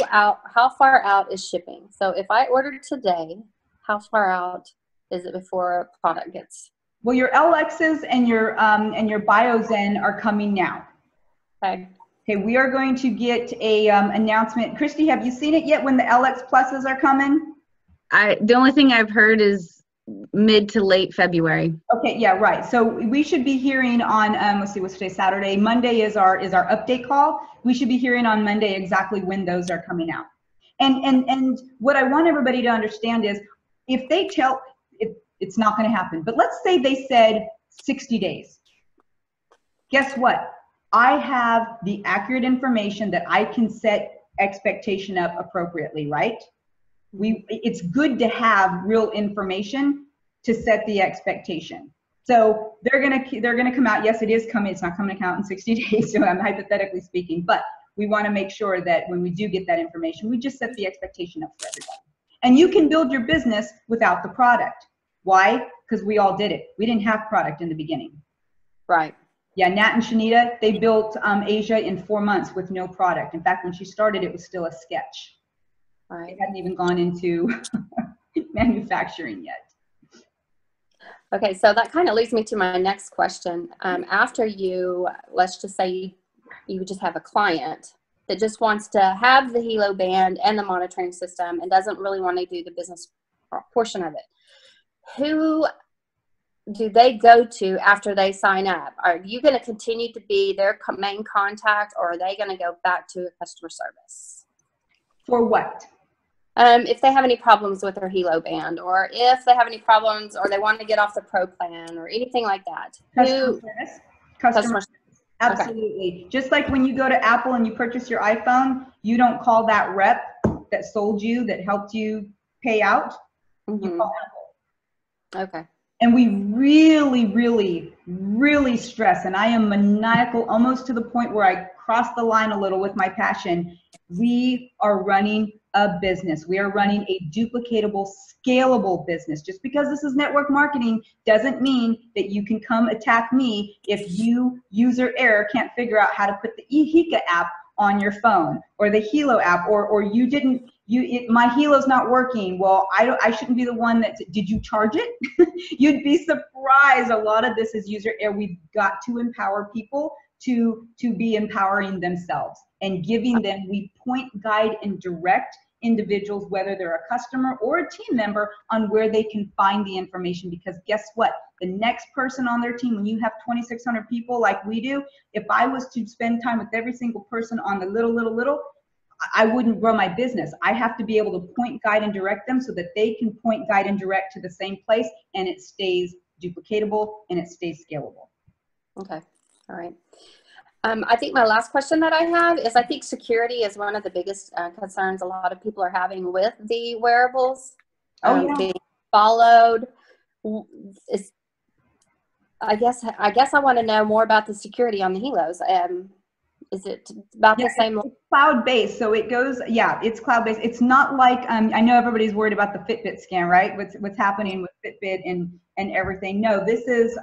far out is shipping. So if I ordered today, how far out is it before a product gets? Well, your LXs and your Biozen are coming now. Okay. Okay, we are going to get a announcement. Christy, have you seen it yet when the LX Pluses are coming? The only thing I've heard is mid to late February. Okay, yeah, right. So we should be hearing on, let's see, what's today, Saturday. Monday is our update call. We should be hearing on Monday exactly when those are coming out. And what I want everybody to understand is, if they tell, it's not going to happen. But let's say they said 60 days. Guess what? I have the accurate information that I can set expectation up appropriately, right? It's good to have real information to set the expectation. So they're gonna come out. Yes, it is coming. It's not coming out in 60 days. So I'm hypothetically speaking, but we want to make sure that when we do get that information, we just set the expectation up for everybody. And you can build your business without the product. Why? Because we all did it. We didn't have product in the beginning. Right. Yeah, Nat and Shanita, they built Asia in 4 months with no product. In fact, when she started, it was still a sketch. Right. It hadn't even gone into manufacturing yet. Okay, so that kind of leads me to my next question. After you, let's just say you just have a client that just wants to have the Helo band and the monitoring system and doesn't really want to do the business portion of it. Who do they go to after they sign up? Are you going to continue to be their main contact, or are they going to go back to customer service? For what? If they have any problems with their Helo band, or if they have any problems, or they want to get off the Pro plan, or anything like that. Customer service. Customer service. Absolutely. Okay. Just like when you go to Apple and you purchase your iPhone, you don't call that rep that sold you, that helped you pay out. You call Apple. Okay. And we really, really, really stress, and I am maniacal almost to the point where I cross the line a little with my passion. We are running a business. We are running a duplicatable, scalable business. Just because this is network marketing doesn't mean that you can come attack me if you, user error, can't figure out how to put the eHika app on your phone, or the Hilo app, or you didn't, my Hilo's not working. Well, I shouldn't be the one that, did you charge it? You'd be surprised. A lot of this is user error. We've got to empower people to be empowering themselves and giving them, we point, guide, and direct individuals, whether they're a customer or a team member, on where they can find the information. Because guess what? The next person on their team, when you have 2,600 people like we do, if I was to spend time with every single person on the little, I wouldn't grow my business. I have to be able to point, guide, and direct them so that they can point, guide, and direct to the same place, and it stays duplicatable and it stays scalable. Okay, all right. I think my last question that I have is, I think security is one of the biggest concerns a lot of people are having with the wearables. Being followed. I guess I want to know more about the security on the Hilos. Is it about the same? It's cloud-based, so it goes, it's cloud-based. It's not like, I know everybody's worried about the Fitbit scan, right? What's happening with Fitbit and everything. No, this is,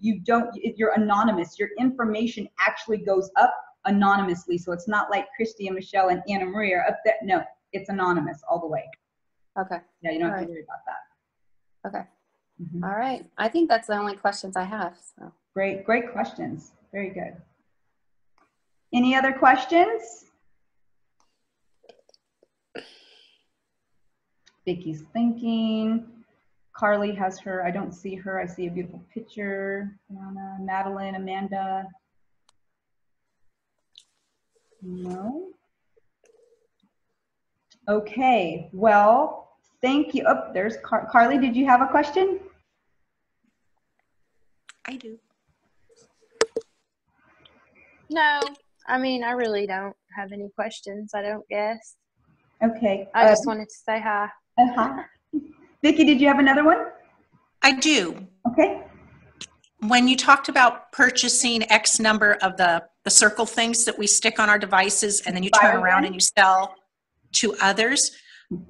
you're anonymous. Your information actually goes up anonymously, so it's not like Christy and Michelle and Anna Maria are up there. No, it's anonymous all the way. Okay. Yeah, you don't have to worry about that. Okay. All right. I think that's the only questions I have. So. Great questions. Very good. Any other questions? Vicky's thinking. Carly has her, I don't see her. I see a beautiful picture. Anna, Madeline, Amanda. No. Okay, well, thank you. Oh, there's Carly. Did you have a question? I do. No, I mean, I really don't have any questions, I don't guess. Okay. I just wanted to say hi. Hi. Vicki, did you have another one? I do. Okay. When you talked about purchasing X number of the circle things that we stick on our devices, and then you turn around and you sell to others,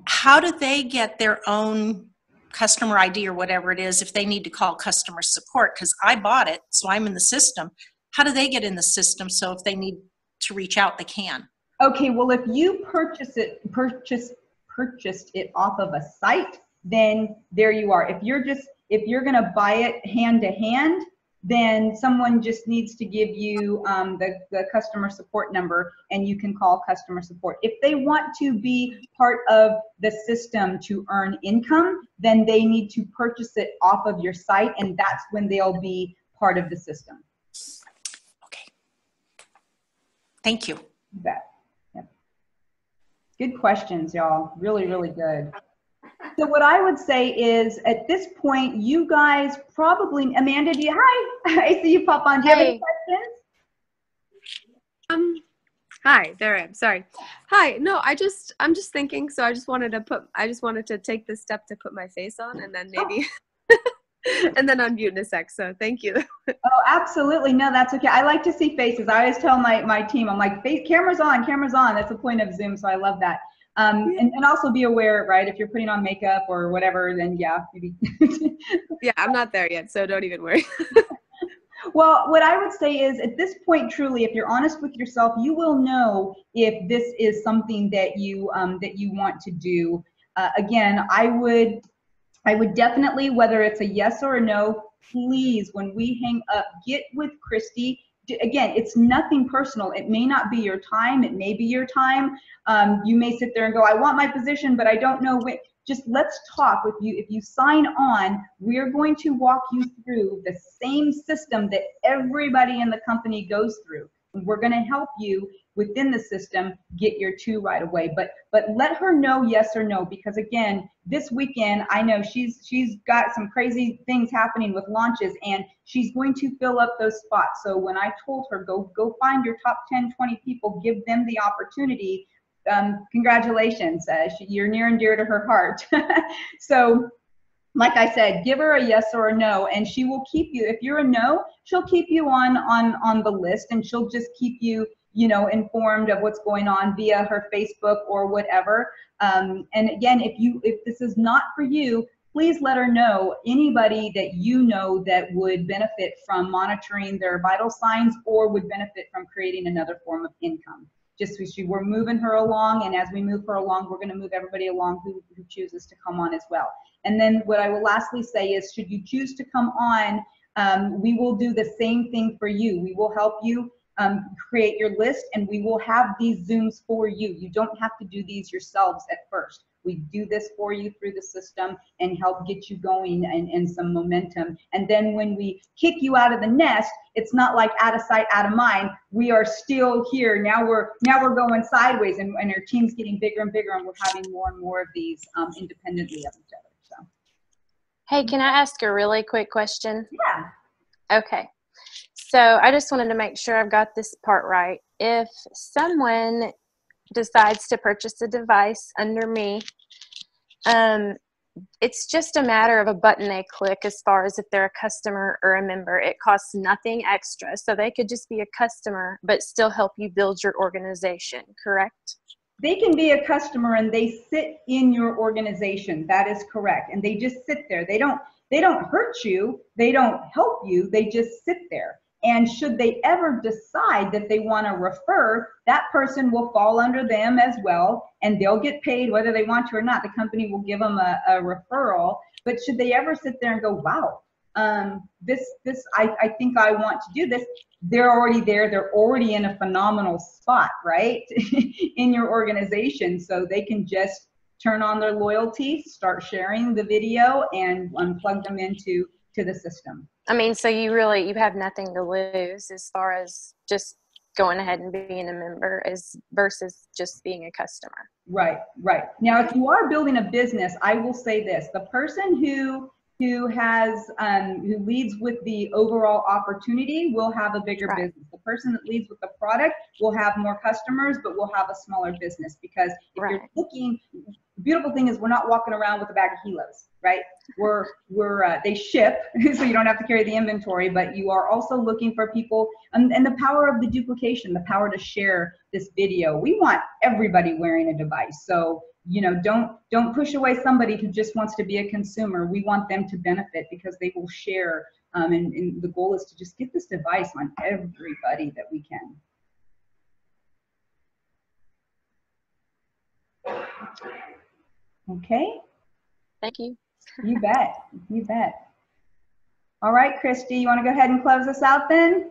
how do they get their own customer ID or whatever it is if they need to call customer support? Because I bought it, so I'm in the system. How do they get in the system so if they need to reach out, they can? Okay, well, if you purchased it off of a site, then there you are. If you're gonna buy it hand to hand, then someone just needs to give you the customer support number, and you can call customer support. If they want to be part of the system to earn income, then they need to purchase it off of your site, and that's when they'll be part of the system. Okay. Thank you. You bet. Yep. Good questions, y'all. Really, really good. So what I would say is, at this point, you guys probably, Amanda, hi, I see you pop on. Do you have any questions? Hi, there I am. Sorry. Hi. No, I'm just thinking. So I just wanted to take this step to put my face on, and then maybe, and then unmute in a sec. So thank you. Oh, absolutely. No, that's okay. I like to see faces. I always tell my team, I'm like, camera's on, camera's on. That's the point of Zoom. So I love that. And also be aware, right? If you're putting on makeup or whatever, then yeah, maybe. Yeah, I'm not there yet, so don't even worry. Well, what I would say is, at this point, truly, if you're honest with yourself, you will know if this is something that you want to do. Again, I would definitely, whether it's a yes or a no, please, when we hang up, get with Christy. Again, it's nothing personal. It may not be your time. It may be your time. You may sit there and go, I want my position, but I don't know when. Just let's talk with you. If you sign on, we're going to walk you through the same system that everybody in the company goes through. We're going to help you within the system get your 2 right away. But let her know yes or no, because again, this weekend, I know she's got some crazy things happening with launches, and she's going to fill up those spots. So when I told her, go find your top 10, 20 people, give them the opportunity, congratulations, you're near and dear to her heart. So like I said, give her a yes or a no, and she will keep you. If you're a no, she'll keep you on the list, and she'll just keep you, you know, informed of what's going on via her Facebook or whatever. And again, if this is not for you, please let her know. Anybody that you know that would benefit from monitoring their vital signs or would benefit from creating another form of income. Just we're moving her along, and as we move her along, we're going to move everybody along who chooses to come on as well. And then what I will lastly say is, should you choose to come on, we will do the same thing for you. We will help you create your list, and we will have these Zooms for you. You don't have to do these yourselves at first. We do this for you through the system and help get you going and some momentum. And then when we kick you out of the nest, it's not like out of sight, out of mind. We are still here. Now we're going sideways, and our team's getting bigger and bigger, and we're having more and more of these independently of each other. So. Hey, can I ask a really quick question? Yeah. Okay. So I just wanted to make sure I've got this part right. If someone decides to purchase a device under me, it's just a matter of a button they click as far as if they're a customer or a member. It costs nothing extra. So they could just be a customer but still help you build your organization, correct? They can be a customer and they sit in your organization. That is correct. And they just sit there. They don't hurt you. They don't help you. They just sit there. And should they ever decide that they want to refer, that person will fall under them as well, and they'll get paid whether they want to or not. The company will give them a referral. But should they ever sit there and go, wow, I think I want to do this, they're already there. They're already in a phenomenal spot, right, in your organization. So they can just turn on their loyalty, start sharing the video, and plug them into the system. I mean, so you have nothing to lose as far as just going ahead and being a member versus just being a customer. Right. Now, if you are building a business, I will say this: the person who leads with the overall opportunity will have a bigger business. The person that leads with the product will have more customers, but will have a smaller business, because if you're looking, the beautiful thing is we're not walking around with a bag of kilos, right? They ship, so you don't have to carry the inventory, but you are also looking for people, and the power of the duplication, the power to share this video. We want everybody wearing a device. So, you know, don't push away somebody who just wants to be a consumer. We want them to benefit because they will share, and the goal is to just get this device on everybody that we can. Okay. Thank you. You bet. You bet. All right, Christy, you want to go ahead and close us out then?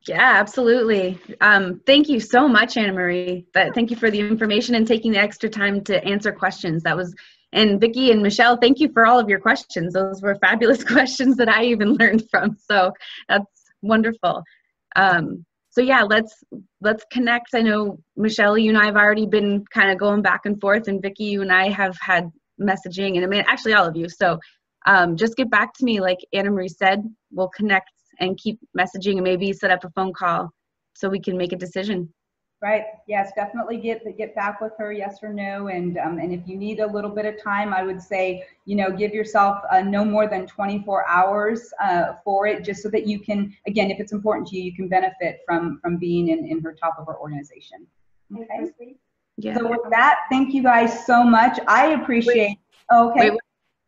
Yeah, absolutely. Thank you so much, Anna Marie. Thank you for the information and taking the extra time to answer questions. And Vicki and Michelle, thank you for all of your questions. Those were fabulous questions that I even learned from. So that's wonderful. So yeah, let's connect. I know, Michelle, you and I have already been kind of going back and forth, and Vicki, you and I have had messaging, and I mean, actually all of you. So just get back to me, like Anna Marie said. We'll connect and keep messaging, and maybe set up a phone call so we can make a decision. Right. Yes, definitely get back with her, yes or no. And if you need a little bit of time, I would say, you know, give yourself no more than 24 hours for it, just so that you can, again, if it's important to you, you can benefit from being in her top of her organization. Okay. Yeah. So with that, thank you guys so much. I appreciate. Okay. Wait,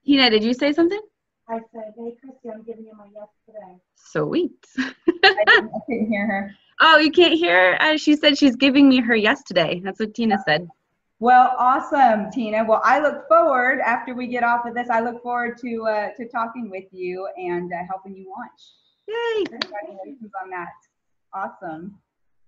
Tina, did you say something? I said, hey, Christy, I'm giving you my yes today. Sweet. I couldn't hear her. Oh, you can't hear her? She said she's giving me her yes today. That's what Tina said. Well, awesome, Tina. Well, I look forward, after we get off of this, I look forward to talking with you and helping you launch. Yay. Congratulations on that. Awesome.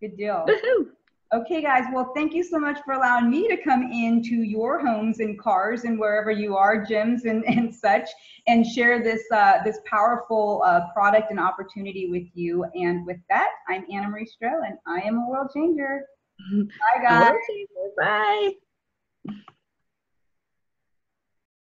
Good deal. Woohoo. Okay, guys. Well, thank you so much for allowing me to come into your homes and cars and wherever you are, gyms and such, and share this this powerful product and opportunity with you. And with that, I'm Anna Marie Stroh, and I am a world changer. Bye, guys. Bye.